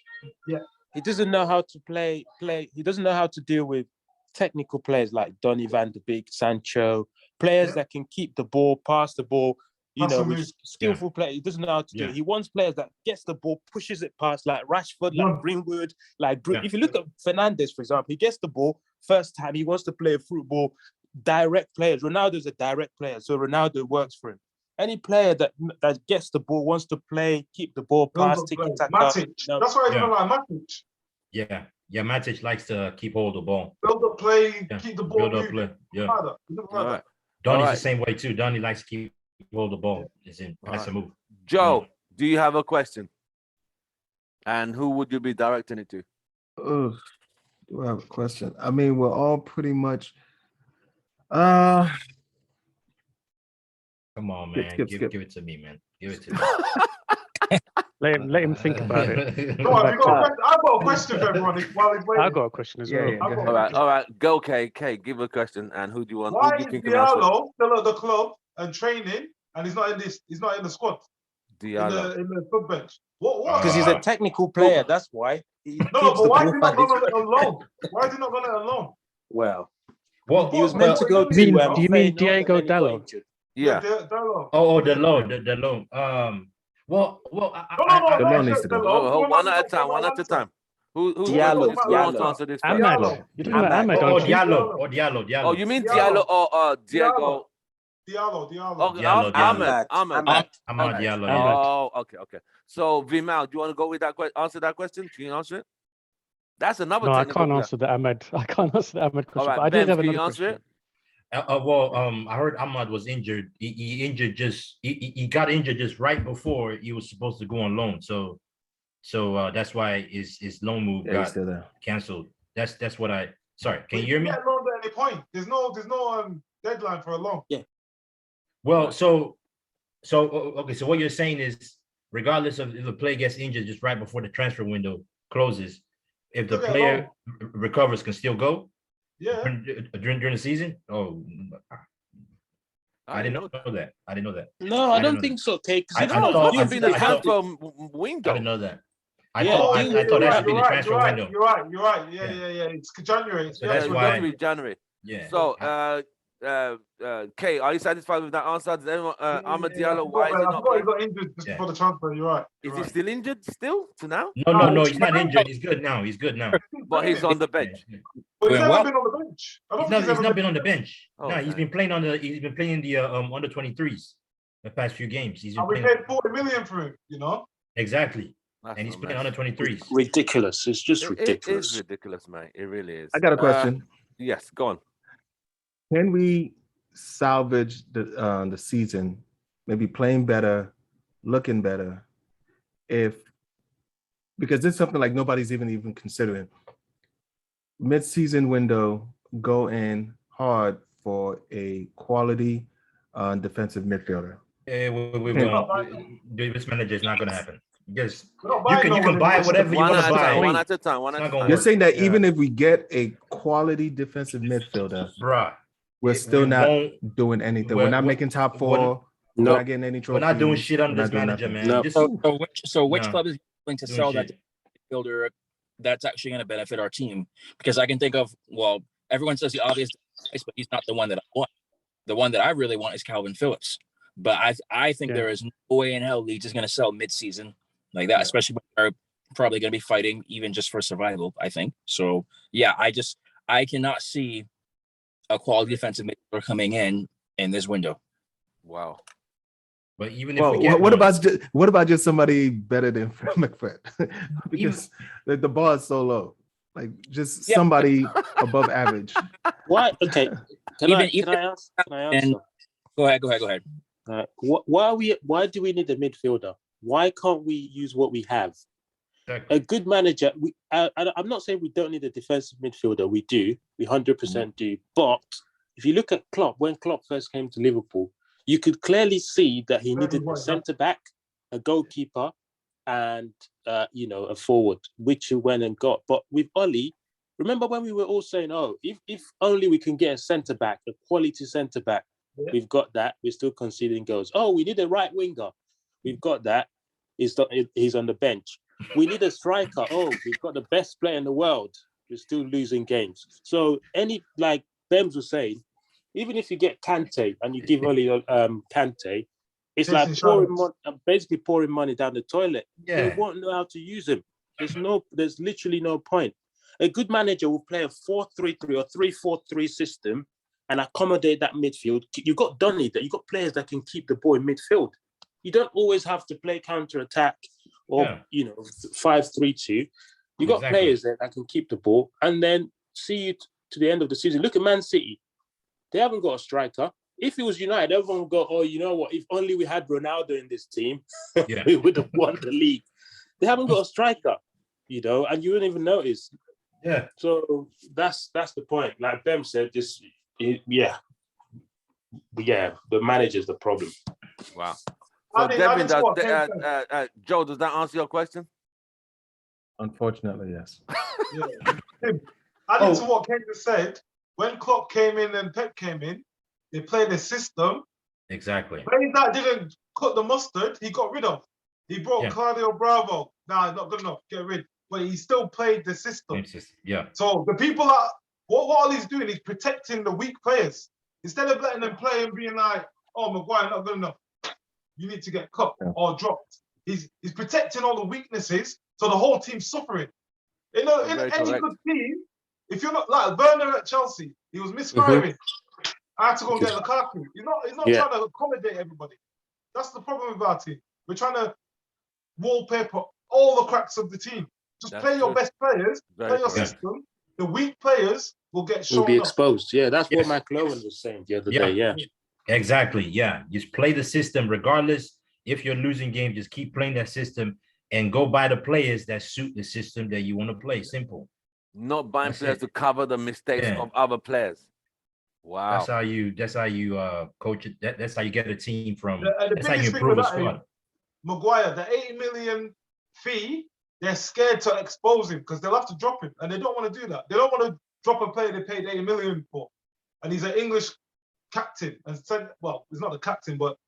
Yeah. He doesn't know how to play. He doesn't know how to deal with technical players like Donny van de Beek, Sancho, players that can keep the ball, pass the ball, with skillful players. He doesn't know how to do it. He wants players that gets the ball, pushes it past, like Rashford, like Greenwood, If you look at Fernandes, for example, he gets the ball first time. He wants to play a football. Direct players. Ronaldo's a direct player, so Ronaldo works for him. Any player that gets the ball wants to play, keep the ball, pass, tiki-taka. Matic. That's why I don't like Matic. Yeah, Matic likes to keep hold of the ball. Build up play, keep the ball Build up moving. play. Yeah. All right. Donny's the same way too. Donny likes to keep hold of the ball. That's a move. Joe, do you have a question? And who would you be directing it to? Do I have a question? I mean, we're all pretty much. Come on, man. Skip. Give it to me, man. Give it to me. Let him think about it. Come on, I've got a question for everyone while he's waiting. I got a question as well. All right. Go, K. Give a question. And who do you want? Why who do you is think can answer it? Diallo still at the club and training, and he's not in the squad? Diallo. In the club bench. What? Because he's a technical player. That's why. But why is he not going alone? Why is he not going alone? Well, Well, he was meant to go to. Do you mean Diego Dallo? Yeah. Dallo. Oh, the loan. Well, one at a time. Who Diallo. wants to answer this? Ahmed. You're talking about Ahmed, Oh, aren't you? Diallo. Oh, you mean Diallo or Diego? Diallo. Oh, Diallo. Ahmed. Diallo. Oh, okay. So Vimal, do you want to go with that question? Answer that question? Can you answer it? That's another. No, I technical can't player. answer the Ahmed. I can't answer the Ahmed question. All right, But I did Ben, have can you another answer question. it? I heard Ahmad was injured. He injured he got injured just right before he was supposed to go on loan. So that's why his loan move got canceled. That's what I. Sorry, can you hear me? He can't loan at any point. There's no deadline for a loan. Yeah. Well, okay. So what you're saying is, regardless of if the player gets injured just right before the transfer window closes, if the player recovers, can still go. Yeah. During the season. Oh, I didn't know that. No, I don't think so. Okay, because It's supposed to be the transfer window. I didn't know that. I thought that should be the transfer window. You're right. Yeah. It's January. So that's why. January. Yeah. So, Kay, are you satisfied with that answer? Does anyone, Ahmed Diallo, why is he not he got injured just before the transfer. You're right. Is he still injured to now? No, he's not injured. He's good now. But he's on the bench. But he's never been on the bench. He's not been on the bench. Oh, no, he's been playing the under 23s the past few games. We paid 40 million for him, Exactly. And he's playing under 23s. Ridiculous. It's just ridiculous. It is ridiculous, mate. It really is. I got a question. Yes, go on. Can we salvage the season, maybe playing better, looking better, if because it's something like nobody's even considering. Mid-season window, go in hard for a quality defensive midfielder. This manager is not going to happen. Just We're not you buying can no buy one. whatever you One want at to a time. buy. One at a time. One It's at not a gonna time. You're work. saying that Yeah. even if we get a quality defensive midfielder, Bruh, we're still we not won't- doing anything. We're we're- not we're- making top we're- four. We're No. not getting any we're trophies. not doing shit We're under not this doing manager, nothing. man. No. Just Which No. club is willing to Doing sell that shit. midfielder that's actually going to benefit our team? Because I can think of, well, everyone says the obvious, but he's not the one that I want. The one that I really want is Calvin Phillips. But I think there is no way in hell Leeds is going to sell mid-season like that, especially when they're probably going to be fighting even just for survival, I think. So, yeah, I cannot see a quality defensive midfielder coming in this window. Wow. But even if Well, we get what about just somebody better than McFred? Because the bar is so low. Like just somebody above average. Why? Okay. Can I answer? Go ahead. Why do we need a midfielder? Why can't we use what we have? Exactly. A good manager. I'm not saying we don't need a defensive midfielder. We do. We 100% do. But if you look at Klopp, when Klopp first came to Liverpool, you could clearly see that he needed a centre back, a goalkeeper, and a forward, which he went and got. But with Ole, remember when we were all saying, "Oh, if only we can get a centre back, a quality centre back." We've got that. We're still conceding goals. Oh, we need a right winger. We've got that. He's on the bench. We need a striker. Oh, we've got the best player in the world. We're still losing games. So like Bems was saying, even if you get Kante and you give Oli Kante, it's like basically pouring money down the toilet. Yeah. They won't know how to use him. There's literally no point. A good manager will play a 4-3-3 or 3-4-3 system and accommodate that midfield. You've got Donny, that you've got players that can keep the ball in midfield. You don't always have to play counter-attack or 5-3-2. You got players there that can keep the ball and then see you to the end of the season. Look at Man City. They haven't got a striker. If it was United, everyone would go, "Oh, you know what? If only we had Ronaldo in this team, we would have won the league." They haven't got a striker, and you wouldn't even notice. Yeah. So that's the point. Like Bem said, the manager's the problem. Wow. So Devin, Joe, does that answer your question? Unfortunately, yes. Adding to what Ken just said, when Klopp came in and Pep came in, they played a system. Exactly. Players that didn't cut the mustard, he got rid of. He brought Claudio Bravo. Nah, not good enough. Get rid. But he still played the system. Yeah. So the people that what Ollie's doing is protecting the weak players. Instead of letting them play and being like, "Oh, Maguire not good enough. You need to get cut or dropped." He's protecting all the weaknesses, so the whole team's suffering. In any good team, if you're not like Werner at Chelsea, he was misfiring. I had to go and get Lukaku. He's not trying to accommodate everybody. That's the problem with our team. We're trying to wallpaper all the cracks of the team. Just play your best players, play your system. The weak players will get shown will be up. exposed. Yeah, that's what McLaren was saying the other day. Yeah. Exactly. Yeah. Just play the system regardless. If you're losing games, just keep playing that system and go buy the players that suit the system that you want to play. Simple. Not buying players to cover the mistakes of other players. Wow. That's how you coach it. That's how you get a team from. That's how you biggest thing improve with a that is squad. Maguire, the 80 million fee, they're scared to expose him because they'll have to drop him, and they don't want to do that. They don't want to drop a player they paid 80 million for, and he's an English captain. And he's not the captain, but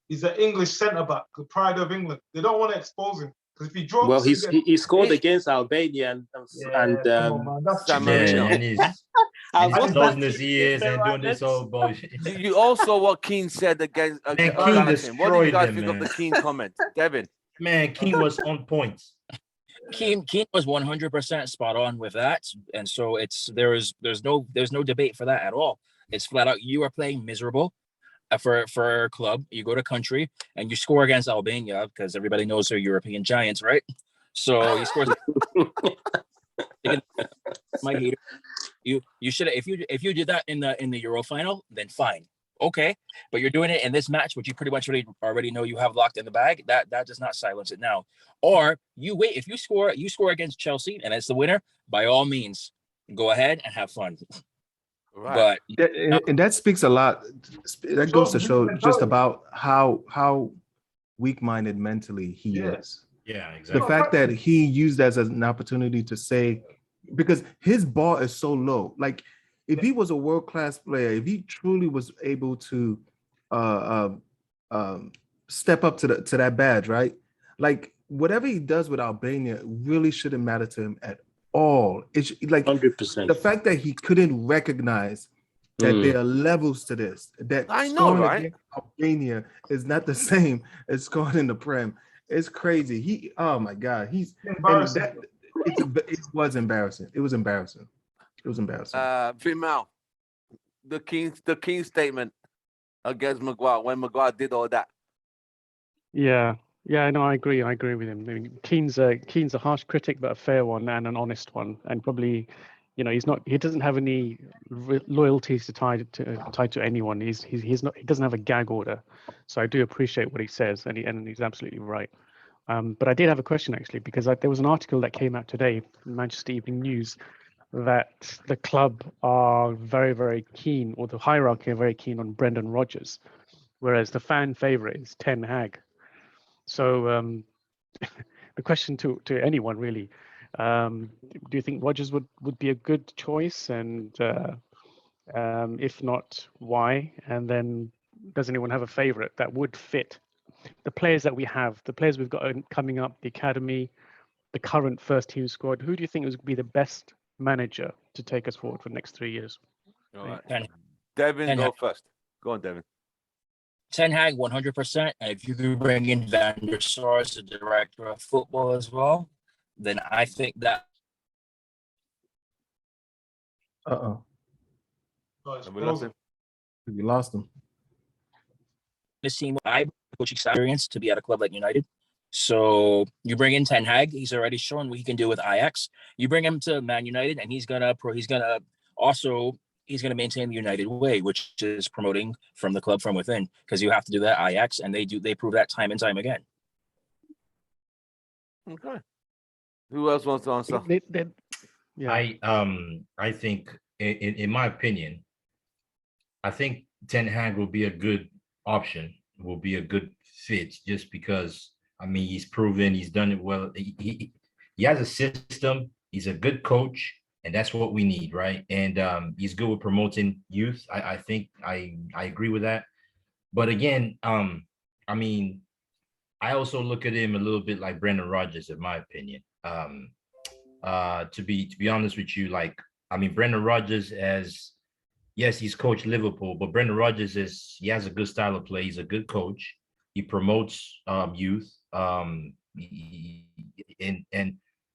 he's an English centre back, the pride of England. They don't want to expose him because if he drops, he scored against Albania and San Marino. And he's closing his ears and doing this whole bullshit. You also what Keane said against Keane destroyed what do you guys think man. of the Keane comment, Devin? Man, Keane was on point. Keane was 100% spot on with that, and so there's no debate for that at all. It's flat out. You are playing miserable for our club. You go to country and you score against Albania because everybody knows they're European giants, right? So he scores. My hater. You should if you did that in the Euro final, then fine. Okay, but you're doing it in this match, which you pretty much already know you have locked in the bag. That does not silence it now. Or you wait. If you score against Chelsea and it's the winner, by all means, go ahead and have fun. Right. But And that speaks a lot. That goes to show just about how weak-minded mentally he is. Yeah, The exactly. fact that he used that as an opportunity to say, because his bar is so low. Like, if he was a world-class player, if he truly was able to step up to that badge, right? Like, whatever he does with Albania really shouldn't matter to him at all. It's like 100%. the fact that he couldn't recognize that there are levels to this. That I know, scoring right? against Albania is not the same as scoring in the Prem. It's crazy. Oh my God, Embarrassing. it was embarrassing. It was embarrassing. It was embarrassing. Vimal, the King statement against Maguire when Maguire did all that. Yeah, no, I agree. I agree with him. I mean, Keane's a harsh critic, but a fair one and an honest one. And probably, he doesn't have any loyalties tied to anyone. He doesn't have a gag order. So I do appreciate what he says, and he's absolutely right. But I did have a question actually, because there was an article that came out today in Manchester Evening News that the club are very, very keen, or the hierarchy are very keen on Brendan Rodgers, whereas the fan favourite is Ten Hag. So the question to anyone really, do you think Rodgers would be a good choice? And if not, why? And then does anyone have a favourite that would fit the players that we have, the players we've got coming up, the academy, the current first team squad? Who do you think would be the best manager to take us forward for the next 3 years? All right. Ten- Devin, Ten go Hag. first. Go on, Devin. Ten Hag 100%. And if you could bring in Van der Sar as the director of football as well, then I think that Uh-oh. Have we lost him? You lost him. this team, I coaching experience to be at a club like United. So you bring in Ten Hag, he's already shown what he can do with Ajax. You bring him to Man United, and he's gonna maintain the United way, which is promoting from the club from within, because you have to do that Ajax, and they prove that time and time again. Okay. Who else wants to answer? Yeah. I think in my opinion, I think Ten Hag will be a good option, will be a good fit, just because he's proven, he's done it well. He has a system, he's a good coach, and that's what we need, right? And he's good with promoting youth. I think I agree with that. But again, I also look at him a little bit like Brendan Rodgers, in my opinion. To be honest with you, Brendan Rodgers he's coached Liverpool, but Brendan Rodgers he has a good style of play. He's a good coach. He promotes youth. And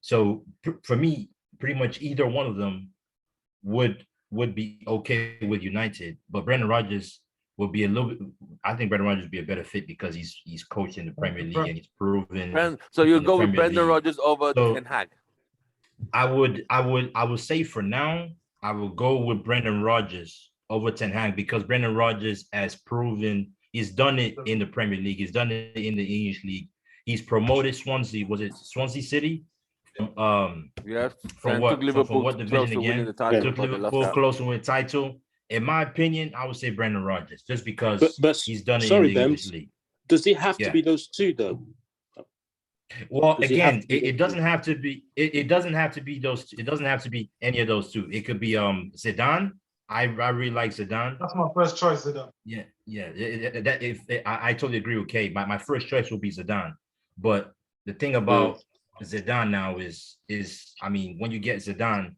so for me, pretty much either one of them would be okay with United, but Brendan Rodgers would be a little bit. I think Brendan Rodgers would be a better fit because he's coached in the Premier League and he's proven. So you in the go with Premier Brendan League. Rodgers over Ten Hag? I would say for now, I will go with Brendan Rodgers over Ten Hag, because Brendan Rodgers has proven he's done it in the Premier League. He's done it in the English league. He's promoted Swansea. Was it Swansea City? Yes. From what division again? Took Liverpool close to win the title. In my opinion, I would say Brendan Rodgers, just because he's done it in the English league. Does it have to be those two though? Well, again, it doesn't have to be. It doesn't have to be those. It doesn't have to be any of those two. It could be Zidane. I really like Zidane. That's my first choice, Zidane. Yeah. I totally agree with Kay. My first choice will be Zidane. But the thing about Zidane now is when you get Zidane,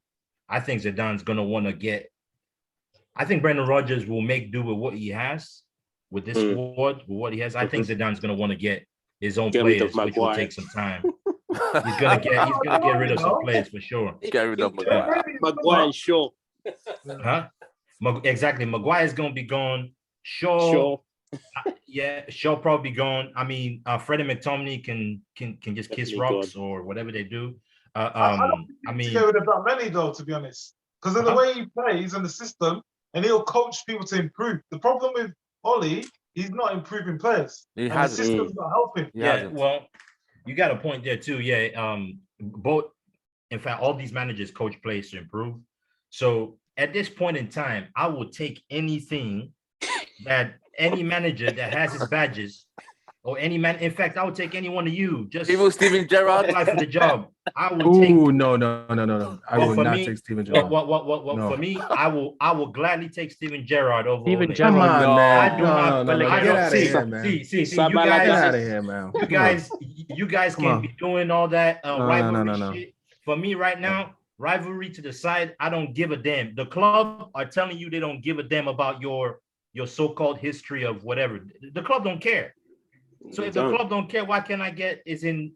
I think Zidane's gonna want to get. I think Brendan Rodgers will make do with what he has with this squad, with what he has. I think Zidane's gonna want to get his own players, which will take some time. He's gonna get rid of some players for sure. Get rid of Maguire. Maguire and Shaw. Huh? Exactly. Maguire's gonna be gone. Shaw. Shaw probably gone. Freddie McTominay can just kiss rocks or whatever they do. I don't think get rid of that many though, to be honest, because of the way he plays and the system, and he'll coach people to improve. The problem with Ole, he's not improving players. He And hasn't. the system's not helping. He Yeah, hasn't. well, you got a point there too. Yeah, both. In fact, all these managers coach players to improve. So at this point in time, I will take anything that any manager that has his badges, or any man. In fact, I would take any one of you. Just Even Steven Gerrard. apply for the job. I will take. Ooh, no. I Well, will for not me- take Steven Well, Gerrard. No. for me, I will gladly take Steven Gerrard over. Steven Ole. Come Gerrard. on, No, man. I do not. No. I Get don't out of here, man. see. You Sabala Get guys, out of here, man. you guys Come can on. be doing all that rivalry No. shit. For me right now, rivalry to the side, I don't give a damn. The club are telling you they don't give a damn about your so-called history of whatever. The club don't care. So if the club don't care, why can't I get is in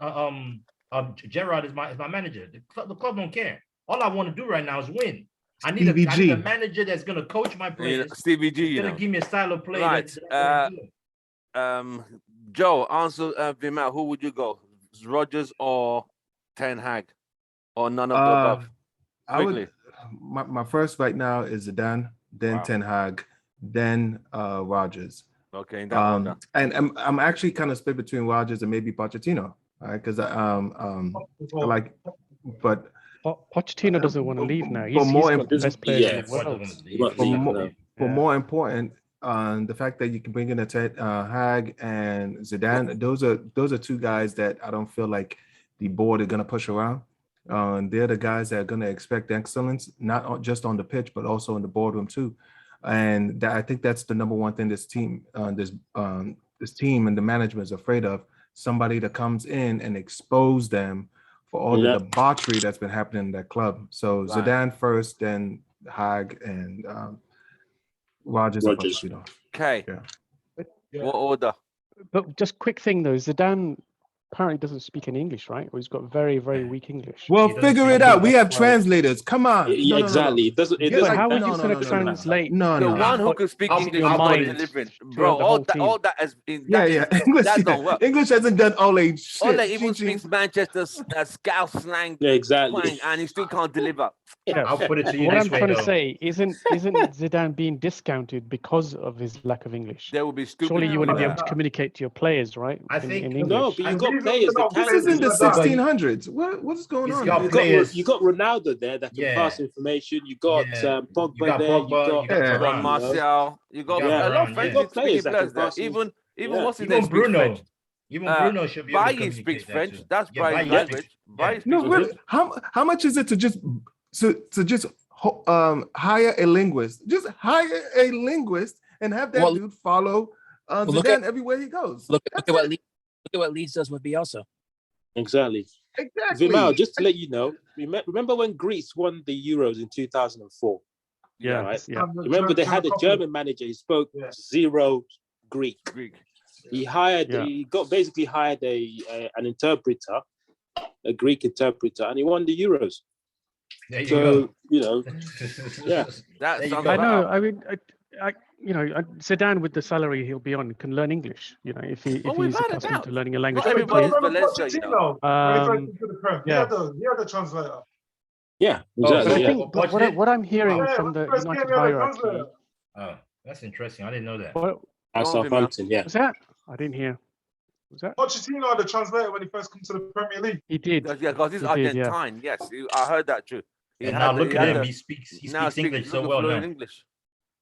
Gerrard is my manager. The club don't care. All I want to do right now is win. I need a manager that's gonna coach my players. Stevie G, you Gonna know. give me a style of play. Right. That's good. Joe, answer Vimal. Who would you go? Rodgers or Ten Hag? Or none of the above? I would. My first right now is Zidane, then Wow. Ten Hag, then Rodgers. Okay, in that order. And I'm actually kind of split between Rodgers and maybe Pochettino. All right, because I like, but Pochettino doesn't want to leave now. He's more got the best players in the world. But more important, the fact that you can bring in a Hag and Zidane, those are two guys that I don't feel like the board are going to push around. They're the guys that are going to expect excellence, not just on the pitch, but also in the boardroom too. And I think that's the number one thing this team and the management is afraid of: somebody that comes in and expose them for all the debauchery that's been happening in that club. So Right. Zidane first, then Hag and Rodgers. And Pochettino. Okay. Yeah. What order? But just quick thing though, Zidane apparently doesn't speak any English, right? Or he's got very, very weak English. Well, figure it out. We have translators. Come on. Yeah, exactly. It doesn't. It But doesn't. how are you going to translate? The one who what- can speak I'll- English your is not mind delivering. to Bro, the whole all team. that has been English. that don't work. English hasn't done Ole shit. Ole even teaching. speaks Manchester Scouse slang, Yeah, exactly. twang, and he still can't deliver. Yeah. I'll put it to you What this I'm way, trying though. to say isn't Zidane being discounted because of his lack of English? They will be stupid. Surely you want to be Yeah. able to communicate to your players, right? I in think- English. No, but you And got these players are that not can. This is in the Zidane. 1600s. What's going He's on? got here? players. You got Ronaldo there that can Yeah. pass information. You got Yeah. Pogba You got there. Pogba, You got you got Yeah. Ron Martial, you got Yeah. a lot of Varane, French yeah. You got players speaking that players can there. pass you. Even Yeah. what's his name Even speaks Bruno. French. Even Bruno should be able to Bailly communicate speaks that French. too. That's Yeah, Brian's Bailly language. speaks- Bailly yeah. speaks No, French. really. How much is it to just hire a linguist? Just hire a linguist and have that Well, dude follow look Zidane at- everywhere he goes. Look That's at what it. look at what Leeds does with Bielsa. Exactly. Exactly. Vimal, just to let you know, remember when Greece won the Euros in 2004? Yeah, Right. yeah. Remember they had a German manager. He spoke Yeah. zero Greek. Greek. He hired. Yeah. He got basically hired an interpreter, a Greek interpreter, and he won the Euros. There you So go. yeah. That There you sounds go. I better. know. I mean, Zidane with the salary he'll be on can learn English. If he's without a accustomed doubt. to learning a language Not quickly. everybody's Remember Valencia, you know. Pochettino, when he first Um, came to the Prem? yeah. He had the translator. Yeah, But I exactly. Yeah. think what I'm hearing Yeah, from when the he first United came, he had a hierarchy, translator. Oh, that's interesting. I didn't know that. what At Go on, Vimal. Southampton, yeah. was that? I didn't hear. Was that? Pochettino had a translator when he first came to the Premier League. He did. Yeah, because he's He did, yeah. Argentine. Yes, I heard that too. And now look he at had him. the- He speaks now English so looking well fluent now. English.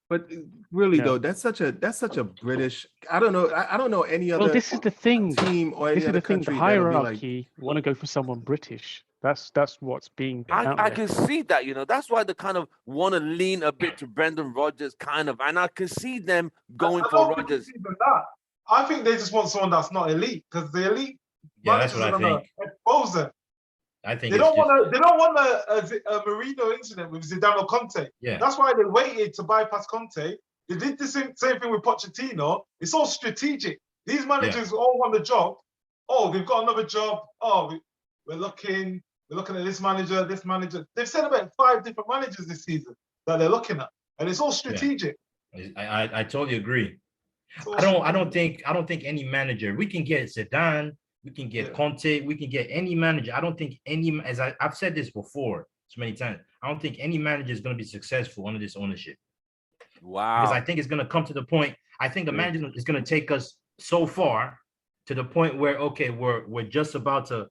But really Yeah. though, that's such a British. I don't know any other Well, this is the thing. team or any This is other the thing. The country that'll be like. hierarchy want to go for someone British. That's what's being out I there. can see that, that's why they kind of want to lean a bit to Brendan Rodgers, kind of, and I can see them going I for don't think Rodgers. it's even that. I think they just want someone that's not elite because the elite Yeah, that's what I managers are think. gonna expose them. I think They it's don't just, want to. They don't want a Mourinho incident with Zidane or Conte. yeah. That's why they waited to bypass Conte. They did the same thing with Pochettino. It's all strategic. These managers all want the job. Oh, they've got another job. Oh, we're looking at this manager, this manager. They've said about 5 different managers this season that they're looking at, and it's all strategic. I totally agree. It's all I don't think any manager. We can get Zidane, we can get Conte, we can get any manager. I don't think any, as I've said this before so many times, I don't think any manager is going to be successful under this ownership. Because I Wow. think it's going to come to the point. I think the manager is going to take us so far to the point where, okay, we're just about to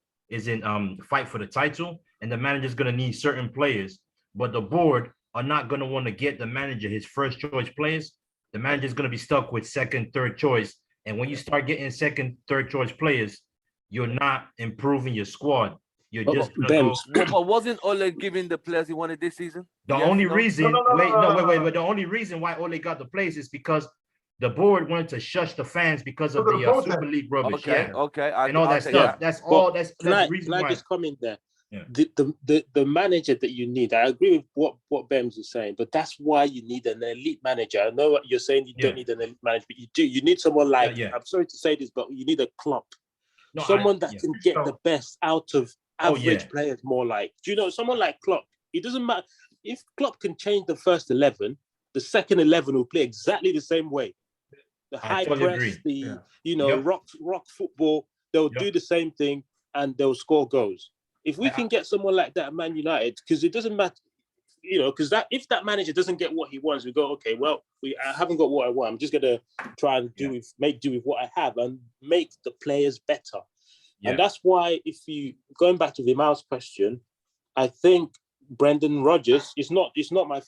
fight for the title, and the manager's going to need certain players, but the board are not going to want to get the manager his first choice players. The manager's going to be stuck with second, third choice. And when you start getting second, third choice players, you're not improving your squad. You're just going to go. But wasn't Ole giving the players he wanted this season? The Yes, only no? reason, No. wait. The only reason why Ole got the players is because the board wanted to shush the fans because of Look at the the protest. Super League rubbish. Okay, Yeah. okay. And all I'll that take stuff. that. That's But all. That's Can the reason I why. just come in there? Yeah. The manager that you need, I agree with what Bems is saying, but that's why you need an elite manager. I know what you're saying, you don't need an elite manager, but you do. You need someone like, I'm sorry to say this, but you need a Klopp. No, Someone that can get the best out of average yeah. players more like. Do you know, someone like Klopp, it doesn't matter. If Klopp can change the first 11, the second 11 will play exactly the same way. The high press, rock football, they'll do the same thing and they'll score goals. If we can get someone like that at Man United, because it doesn't matter, you know, because that if that manager doesn't get what he wants, we go, okay, well, I haven't got what I want. I'm just gonna try and make do with what I have and make the players better. Yeah. And that's why, if you going back to Vimal's question, I think Brendan Rodgers he's not my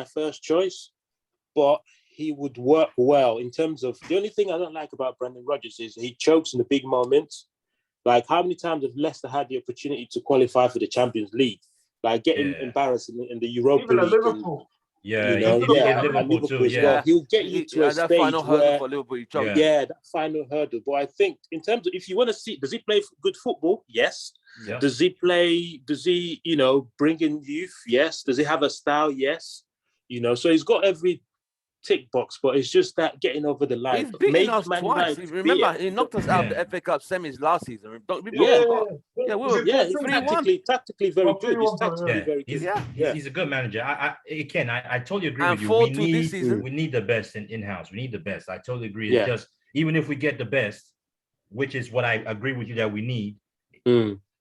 first choice, but he would work well in terms of the only thing I don't like about Brendan Rodgers is he chokes in the big moments. Like, how many times have Leicester had the opportunity to qualify for the Champions League? Like, getting embarrassed in the Europa League. Liverpool. Liverpool too. as well. He'll get you to a that stage final hurdle where, for Liverpool, he choked. that final hurdle. But I think in terms of, if you want to see, does he play good football? Yes. Yeah. Does he, bring in youth? Yes. Does he have a style? Yes. You know, so he's got every tick box, but it's just that getting over the line. He's beaten us twice. Remember, he knocked us out of the FA Cup semis last season. Tactically very good. He's tactically very good. He's a good manager. I totally agree and with you. We need the best in-house. We need the best. I totally agree. It's just, even if we get the best, which is what I agree with you that we need,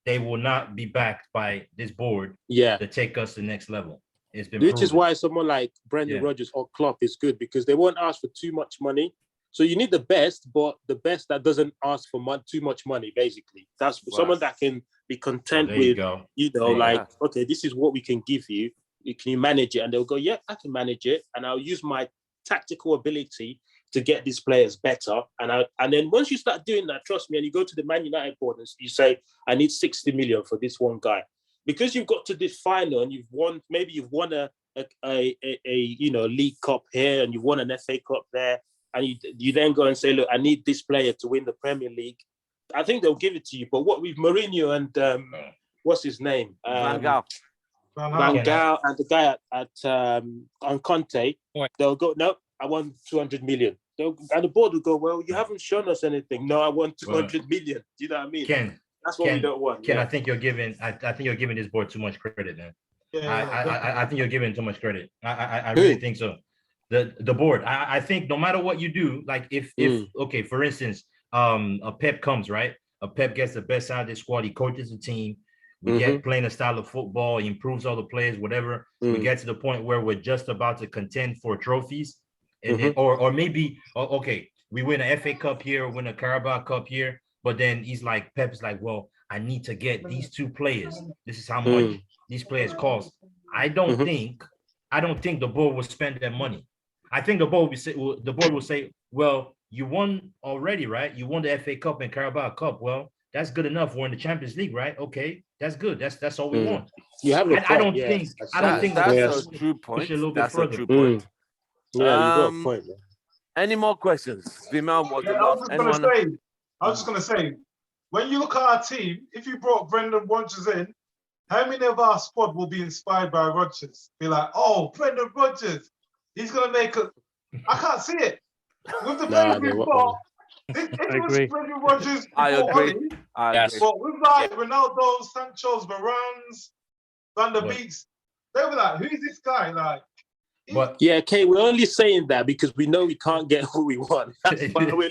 they will not be backed by this board to take us to the next level. Which is why someone like Brendan Rodgers or Klopp is good, because they won't ask for too much money. So you need the best, but the best that doesn't ask for too much money, basically. That's someone that can be content with, okay, this is what we can give you. Can you manage it? And they'll go, yeah, I can manage it. And I'll use my tactical ability to get these players better. And then once you start doing that, trust me, and you go to the Man United board and you say, I need 60 million for this one guy. Because you've got to this final and you've won a League Cup here and you've won an FA Cup there, and you then go and say, look, I need this player to win the Premier League. I think they'll give it to you. But what with Mourinho and what's his name? Van Gaal. Van Gaal and the guy on Conte, they'll go, no, I want 200 million. And the board will go, well, you haven't shown us anything. No, I want 200 million. Do you know what I mean? That's what we don't want. I think you're giving this board too much credit, man. I think you're giving too much credit. I really think so. The board. I think no matter what you do, like if okay, for instance, a Pep comes, right? A Pep gets the best out of this squad. He coaches the team. We get playing a style of football. He improves all the players, whatever. We get to the point where we're just about to contend for trophies, or maybe okay, we win an FA Cup here, or win a Carabao Cup here. But then Pep's like, well, I need to get these two players. This is how much these players cost. I don't think the board will spend that money. I think the board will say, well, you won already, right? You won the FA Cup and Carabao Cup. Well, that's good enough. We're in the Champions League, right? Okay, that's good. That's all we want. You have I don't think that's a true point. Push it a little bit further. Yeah, you got a point. Man. Any more questions? Vimal was the last. I was just going to say, when you look at our team, if you brought Brendan Rodgers in, how many of our squad will be inspired by Rodgers? Be like, oh, Brendan Rodgers, he's going to make a... I can't see it. With the players we've got, if it was Brendan Rodgers... I agree. But with like Ronaldo, Sancho's, Varane's, Van der Beeks, they'll be like, who's this guy? Like, Kay, we're only saying that because we know we can't get who we want. That's why we're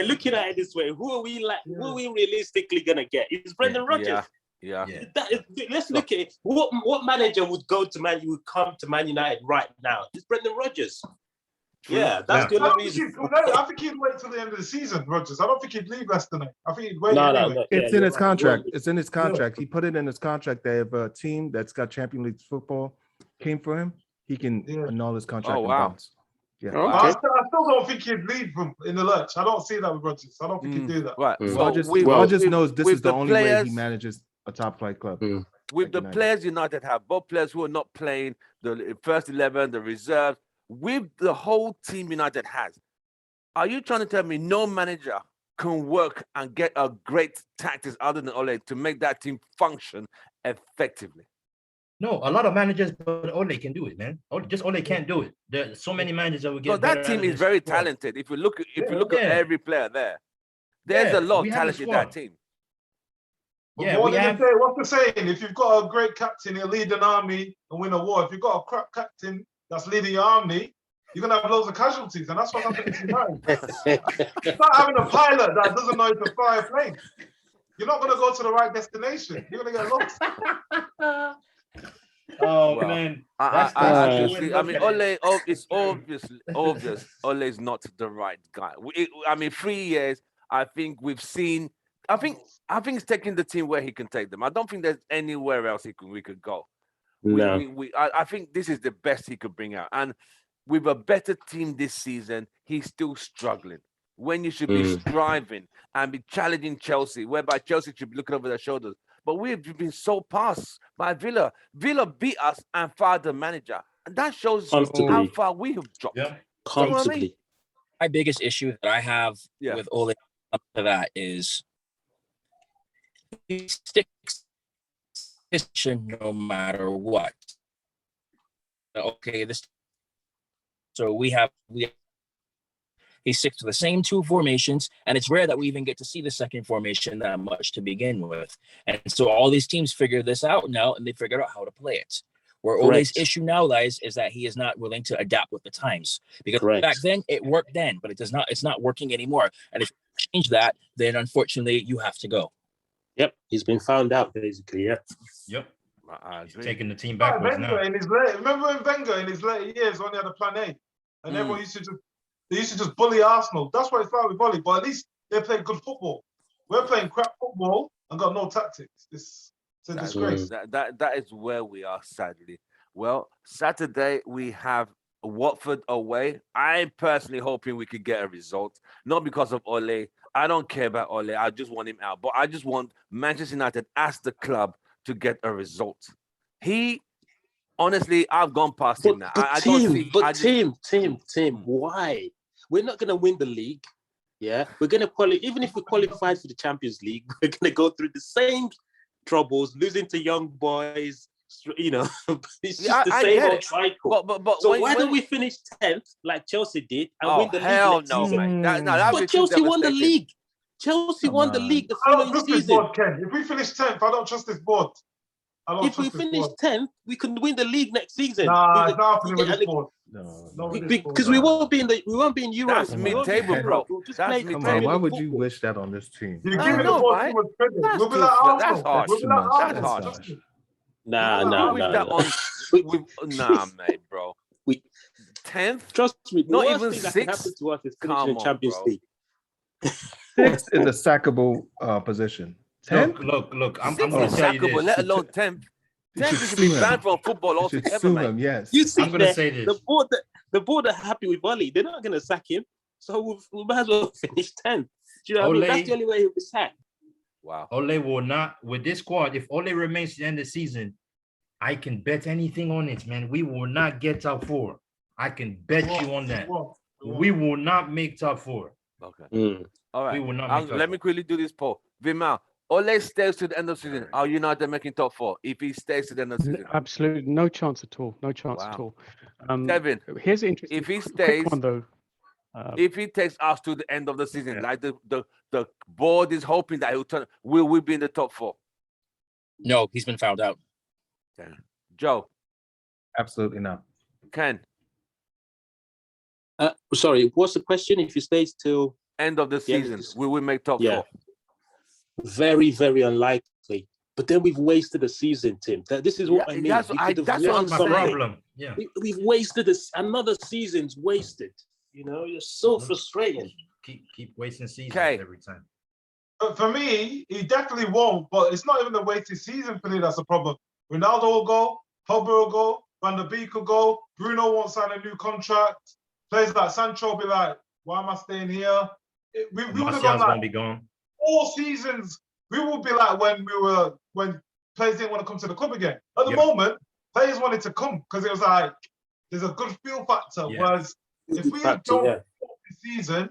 looking at it this way. Who are we realistically gonna get? It's Brendan Rodgers. Let's look at it. What manager would come to Man United right now? It's Brendan Rodgers. Yeah, that's the I only don't think reason. I think he'd wait till the end of the season, Rodgers. I don't think he'd leave Leicester now. I think he'd wait No, anyway. no. It's yeah, in you're his right. contract. Well, It's in his contract. He put it in his contract that if a team that's got Champions League football came for him, he can annul his contract Oh, and wow. bounce. Yeah. But I still don't think he'd leave him in the lurch. I don't see that with Rodgers. I don't think he'd do that. Right. Mm. So Rodgers knows this with is the only way he players- manages a top flight club. Mm. With like the United. players United have, both players who are not playing, the first 11, the reserves, with the whole team United has, are you trying to tell me no manager can work and get a great tactics other than Ole to make that team function effectively? No, a lot of managers, but Ole can do it, man. Ole can't do it. There's so many managers that will get Because that better team out of is this very squad. talented. If you look at Yeah. every player there, there's Yeah, a lot we of have a talent in that squad. team. But Yeah, more we than have. you say, what's the saying? If you've got a great captain, he'll lead an army and win a war. If you've got a crap captain that's leading your army, you're gonna have loads of casualties, and that's what's happening to United. It's not having a pilot that doesn't know how to fly a plane. You're not gonna go to the right destination. You're gonna get lost. Oh Well, man, I the way see. to I look mean, at it. Ole, it's obvious. Ole is not the right guy. I mean, 3 years. I think we've seen. I think he's taking the team where he can take them. I don't think there's anywhere else we could go. No. I think this is the best he could bring out. And with a better team this season, he's still struggling. When you should be striving and be challenging Chelsea, whereby Chelsea should be looking over their shoulders. But we've been so passed by Villa. Villa beat us and fired the manager. And that shows how Comfortably. far we have dropped. Yeah. You know what I mean? Comfortably. My biggest issue that I have Yeah. with Ole up to that is he sticks no matter what. Okay, he sticks to the same two formations, and it's rare that we even get to see the second formation that much to begin with. And so all these teams figure this out now, and they figured out how to play it. Where Ole's Correct. issue now lies is that he is not willing to adapt with the times. Because Correct. back then it worked then, but it's not working anymore. And if you change that, then unfortunately you have to go. Yep. He's been found out, basically. Yeah. Yep. I He's agree. taking the team Like backwards Wenger now. in his later, remember when Wenger in his later years only had a plan A, and everyone used to just bully Arsenal. That's what it's like with Bolly. But at least they play good football. We're playing crap football and got no tactics. It's a disgrace. That is where we are, sadly. Well, Saturday we have Watford away. I'm personally hoping we could get a result, not because of Ole. I don't care about Ole. I just want him out. But I just want Manchester United as the club to get a result. Honestly, I've gone past him now. I don't see. Team, why? We're not going to win the league. Yeah, we're going to qualify. Even if we qualify for the Champions League, we're going to go through the same troubles, losing to young boys. You know, it's just the same old cycle. But so why don't we finish 10th like Chelsea did and win the league? Hell no, man. But Chelsea won the league. Chelsea won the league the following season. This board, Ken. If we finish 10th, I don't trust this board. If we finish 10th, we can win the league next season. Nah, it's not happening with this board. No, because we won't be in Europe. That's mid-table, bro. Come on, why would you wish that on this team? You're giving the board too much credit. We'll be like That's Arsenal. harsh. That's harsh. Nah, mate, bro. 10th? Trust me, not worst even thing that 6th. can happen to us is finishing the Champions League. 6th is a sackable position. 10th? Look. I'm going to tell you this. Let alone 10th. 10th should be banned from football altogether, man. Yes. You see, I'm going to say this. The board are happy with Oli. They're not going to sack him. So we might as well finish 10th. Do you know what I mean? That's the only way he'll be sacked. Wow. Ole will not, with this squad, if Ole remains to the end of the season, I can bet anything on it, man. We will not get top 4. I can bet you on that. We will not make top 4. Okay. All right. We will not make top let me quickly do this poll. Vimal, Ole stays to the end of the season. Are United making top 4 if he stays to the end of the season? Absolutely no chance at all. No chance at all. Kevin, here's an interesting. If he quick stays, one though. If he takes us to the end of the season, like the board is hoping that he'll turn, will we be in the top 4? No, he's been found out. Okay. Joe. Absolutely not. Ken. Sorry, what's the question? If he stays till end of the season, will we make top 4? Very, very unlikely. But then we've wasted a season, Tim. This is what I mean. That's my problem. Yeah. We've wasted another season's wasted. You know, you're so frustrating. Keep wasting seasons Okay. every time. But for me, he definitely won't. But it's not even the wasted season for me that's a problem. Ronaldo will go, Pogba will go, Van der Beek will go, Bruno won't sign a new contract. Players like Sancho will be like, why am I staying here? We would have Martial's gone gonna like be gone. 4 seasons. We will be like when players didn't want to come to the club again. At the Yeah. moment, players wanted to come because it was like there's a good feel factor. Yeah. Whereas if we Factor, don't yeah. this season,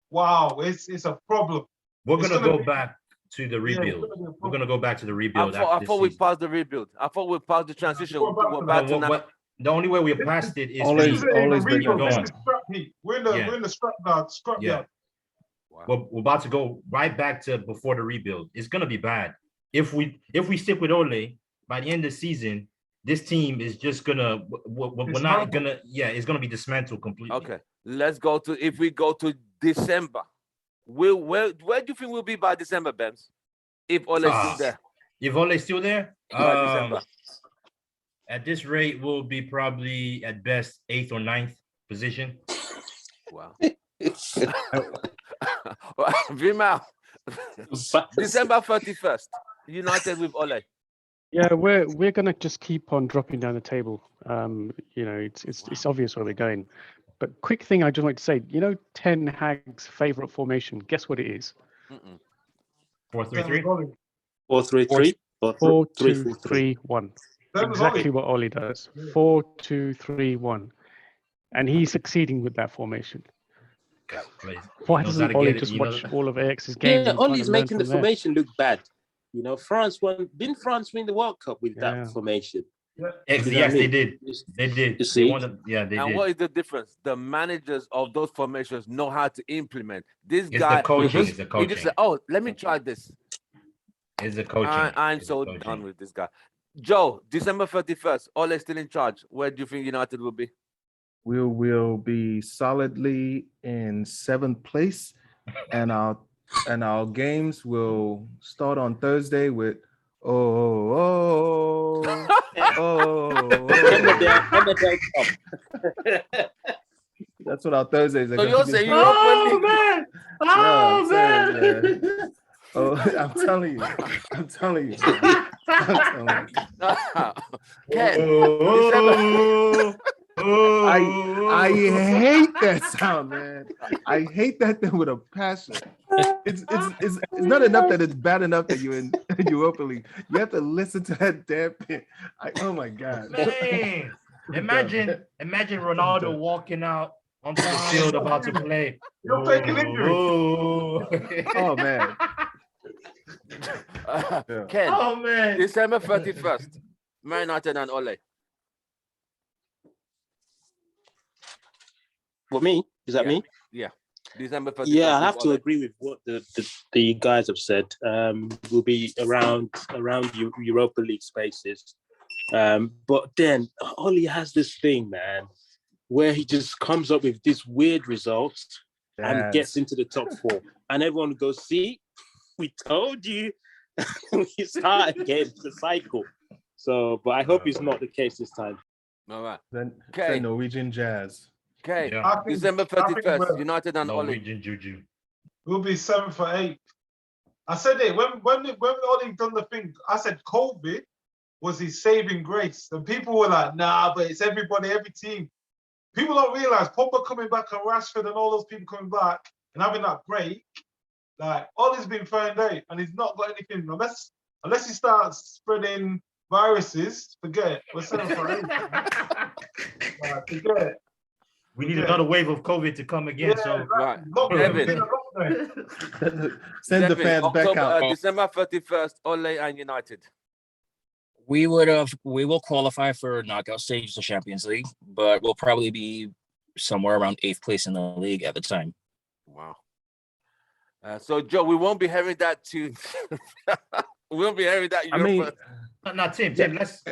wow, it's a problem. We're It's gonna gonna go be- back to the Yeah, it's rebuild. gonna be a We're problem. gonna go back to the I rebuild thought after we this season. passed the rebuild. I thought we passed the transition. We're back We're to back that. to now. The only way we're past it is Always- This isn't even always been rebuild. This going. is scrap heap. We're in the scrap Yeah. yard. We're about to go right back to before the rebuild. It's gonna be bad. If we stick with Ole, by the end of the season, this team is just gonna we're not gonna it's gonna be dismantled completely. Okay, let's go to if we go to December. Where do you think we'll be by December, Benz? If Ole's still there. If Ole's still there, By December. at this rate, we'll be probably at best 8th or 9th position. Wow. Vima, December 31st, United with Ole. Yeah, we're gonna just keep on dropping down the table. You know, it's obvious where we're going. But quick thing I just like to say, you know, Ten Hag's favorite formation. Guess what it is? 4-3-3. 4-3-3. 4-2-3-1. That was Exactly Ole. what Ole does. 4-2-3-1, and he's succeeding with that formation. Why He knows how doesn't to Ole get it, just he watch knows- all of AX's games? Yeah, and kind Ole's of learn making the from there? formation look bad. You know, France won. Didn't France win the World Cup with Yeah. that formation? Yes, You know what I they mean? did. They did. You They see? won they And did. what is the difference? The managers of those formations know how to implement. This It's guy, the coaching. he It's the just coaching. said, "Oh, let me try this." It's the coaching. I'm It's the so coaching. done with this guy. Joe, December 31st, Ole still in charge. Where do you think United will be? We will be solidly in 7th place, and our games will start on Thursday with Emmerdale Cup. That's what our Thursdays are So going you're to saying be. Europa League? man! I'm saying, man. Oh, I'm telling you. I'm telling you. Ken, I hate that sound, man. I hate that thing with a passion. It's not enough that it's bad enough that you're in Europa League. You have to listen to that damn thing. Oh my god. Man, imagine Ronaldo walking out onto the field about to play. You're faking injury. Oh man. Ken, Oh man. December 31st, Man United and Ole. For me, is that Yeah. me? Yeah, December 31st. Yeah, I with have to Ole. agree with what the guys have said. We'll be around Europa League spaces. But then Ole has this thing, man, where he just comes up with these weird results and gets into the top 4. And everyone goes, see, we told you. We start again the cycle. So, but I hope it's not the case this time. All right. Then Okay. Norwegian Jazz. Okay, Yeah. I think- December I think 31st, we're- United and Ole. Norwegian Juju. We'll be 7th or 8th. I said it when Ole done the thing. I said COVID was his saving grace, and people were like, "Nah, but it's everybody, every team." People don't realize Pogba coming back and Rashford and all those people coming back and having that break. Like Ole's been throwing out, and he's not got anything unless he starts spreading viruses. Forget it. We're 7th or 8th. Forget it. We need another wave of COVID to come again. So Right. Evan. Send the Devin, fans back October, out. December 31st, Ole and United. We will qualify for knockout stage of the Champions League, but we'll probably be somewhere around 8th place in the league at the time. Wow. So Joe, we won't be having that tune. We won't be having that. I mean, Europa- not Tim. Let's.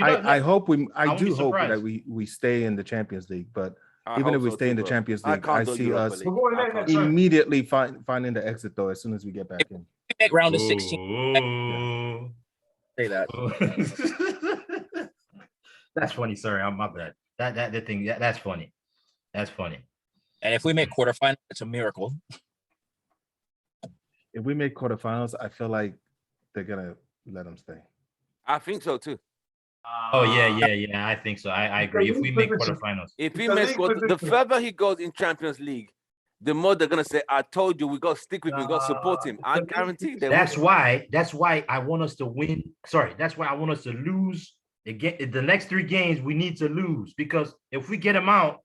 I hope we. I won't be do hope that surprised. we stay in the Champions League, but I even hope if we so stay too, in the bro. Champions I League, can't I do see Europa us League. We're going I in can't. next time. immediately finding the exit door as soon as we get back in. We make round of 16. Say that. That's funny. Sorry, I'm my bad. That's funny. That's funny. And if we make quarterfinal, it's a miracle. If we make quarterfinals, I feel like they're gonna let him stay. I think so too. Oh yeah. I think so. I agree. If we make quarterfinals, If he It's a makes league the position. further he goes in Champions League, the more they're gonna say, "I told you, we got to stick with him, we got to support him." I guarantee they that's will. why I want us to win. Sorry, that's why I want us to lose again. The next 3 games we need to lose, because if we get them out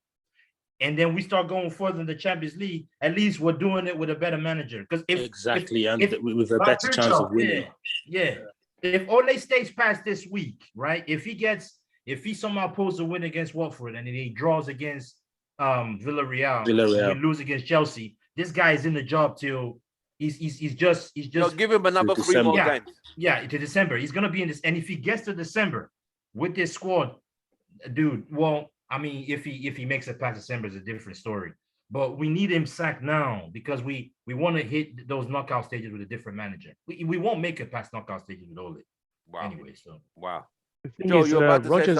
and then we start going further in the Champions League, at least we're doing it with a better manager. Because Exactly, and if with a Like better chance of winning. yeah. If Ole stays past this week, right? If he somehow pulls a win against Watford and he draws against Villarreal, and we lose against Chelsea, this guy is in the job till he's just Give him another 3 more yeah, games. yeah, to December. He's gonna be in this, and if he gets to December with this squad, dude, well, I mean, if he makes it past December, is a different story. But we need him sacked now because we want to hit those knockout stages with a different manager. We won't make it past knockout stages with Ole. Wow. Anyway, so Wow. The thing Joe, is, you're about to say Rodgers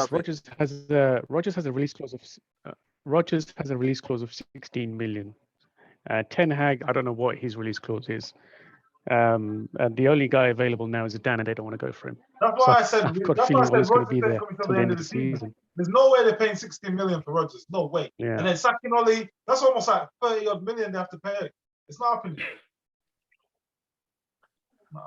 something. Rodgers has a release clause of Rodgers has a release clause of 16 million. Ten Hag, I don't know what his release clause is. And the only guy available now is Dan, and they don't want to go for him. That's So why I said. I've got a That's why I feeling said Ole's going to Rodgers be ain't there coming till the end of the season. There's no way they're paying 16 million for Rodgers. No way. Yeah. And then sacking Ole, that's almost like 30 odd million they have to pay. It's not happening.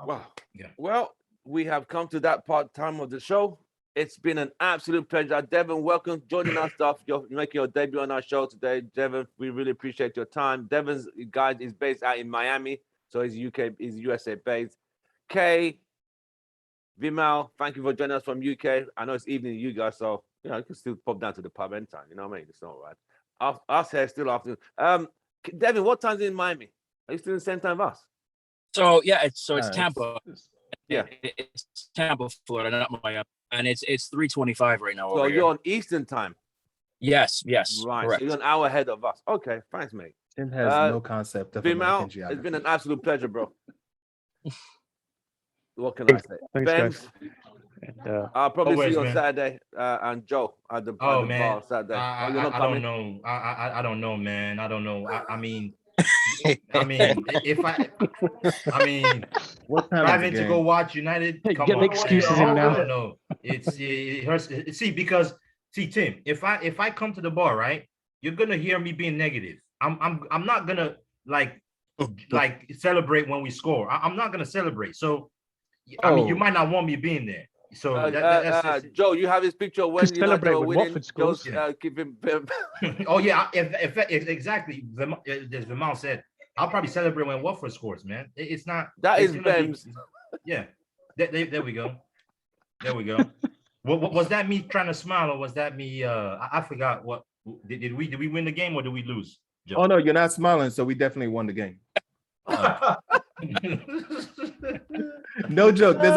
Wow. Yeah. Well, we have come to that time of the show. It's been an absolute pleasure. Devin, welcome joining us. You're making your debut on our show today. Devin, we really appreciate your time. Devin's guy is based out in Miami, so he's USA based. Kay, Vimal, thank you for joining us from UK. I know it's evening to you guys, so you can still pop down to the pub anytime. You know what I mean? It's not right. Us here still afternoon. Devin, what time's it in Miami? Are you still in the same time as us? So yeah, it's Tampa. Yeah. It's Tampa, Florida, not Miami, and it's 3:25 right now. So over you're here. on Eastern time. Yes, Right. correct. So you're an hour ahead of us. Okay, thanks, mate. Tim has no concept of Vimal, American it's geography. been an absolute pleasure, bro. What can I say? Thanks, Ben, guys. And, I'll probably see Always, you on man. Saturday. And Joe at the Oh bar man, Saturday. I You're not don't coming? know. I don't know, man. I don't know. I mean, if I mean, What time is driving the to go game? watch United. Hey, Come get the on, excuses man. in now. I don't know. It hurts. See, Tim, if I come to the bar, right, you're gonna hear me being negative. I'm not gonna like celebrate when we score. I'm not gonna celebrate. So I mean, you might not want me being there. So that's Joe, you have his picture when Just United celebrate were when winning. Watford scores. Joe's, keeping oh yeah, if exactly. As Vimal said, I'll probably celebrate when Watford scores, man. It's not. That it's is gonna be- Ben's. Yeah, there we go. There we go. What was that? Me trying to smile, or was that me? I forgot. What did we win the game or did we lose? Joe? Oh no, you're not smiling, so we definitely won the game. No joke. There's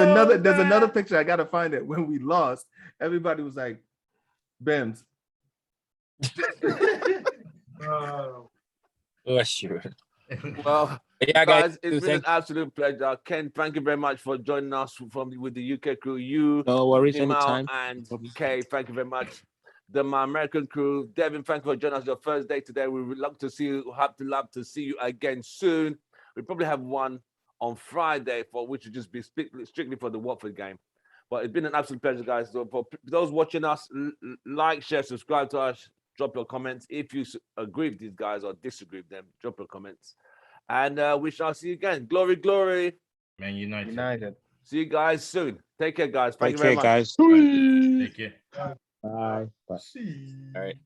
another picture. I gotta find it. When we lost, everybody was like, "Benz." Oh, sure. Well, Yeah, guys, guys, it's been an thank absolute pleasure. Ken, thank you very much for joining us with the UK crew. You, No worries, Vimal, anytime. and Kay, thank you very much. My American crew, Devin, thank you for joining us your first day today. We would love to see you. Love to see you again soon. We probably have one on Friday which will just be strictly for the Watford game. But it's been an absolute pleasure, guys. So for those watching us, like, share, subscribe to us, drop your comments. If you agree with these guys or disagree with them, drop your comments. And we shall see you again. Glory, glory. Man United. See you guys soon. Take care, guys. Thank Take you very care, much. guys. Take care. Bye. Bye. All right.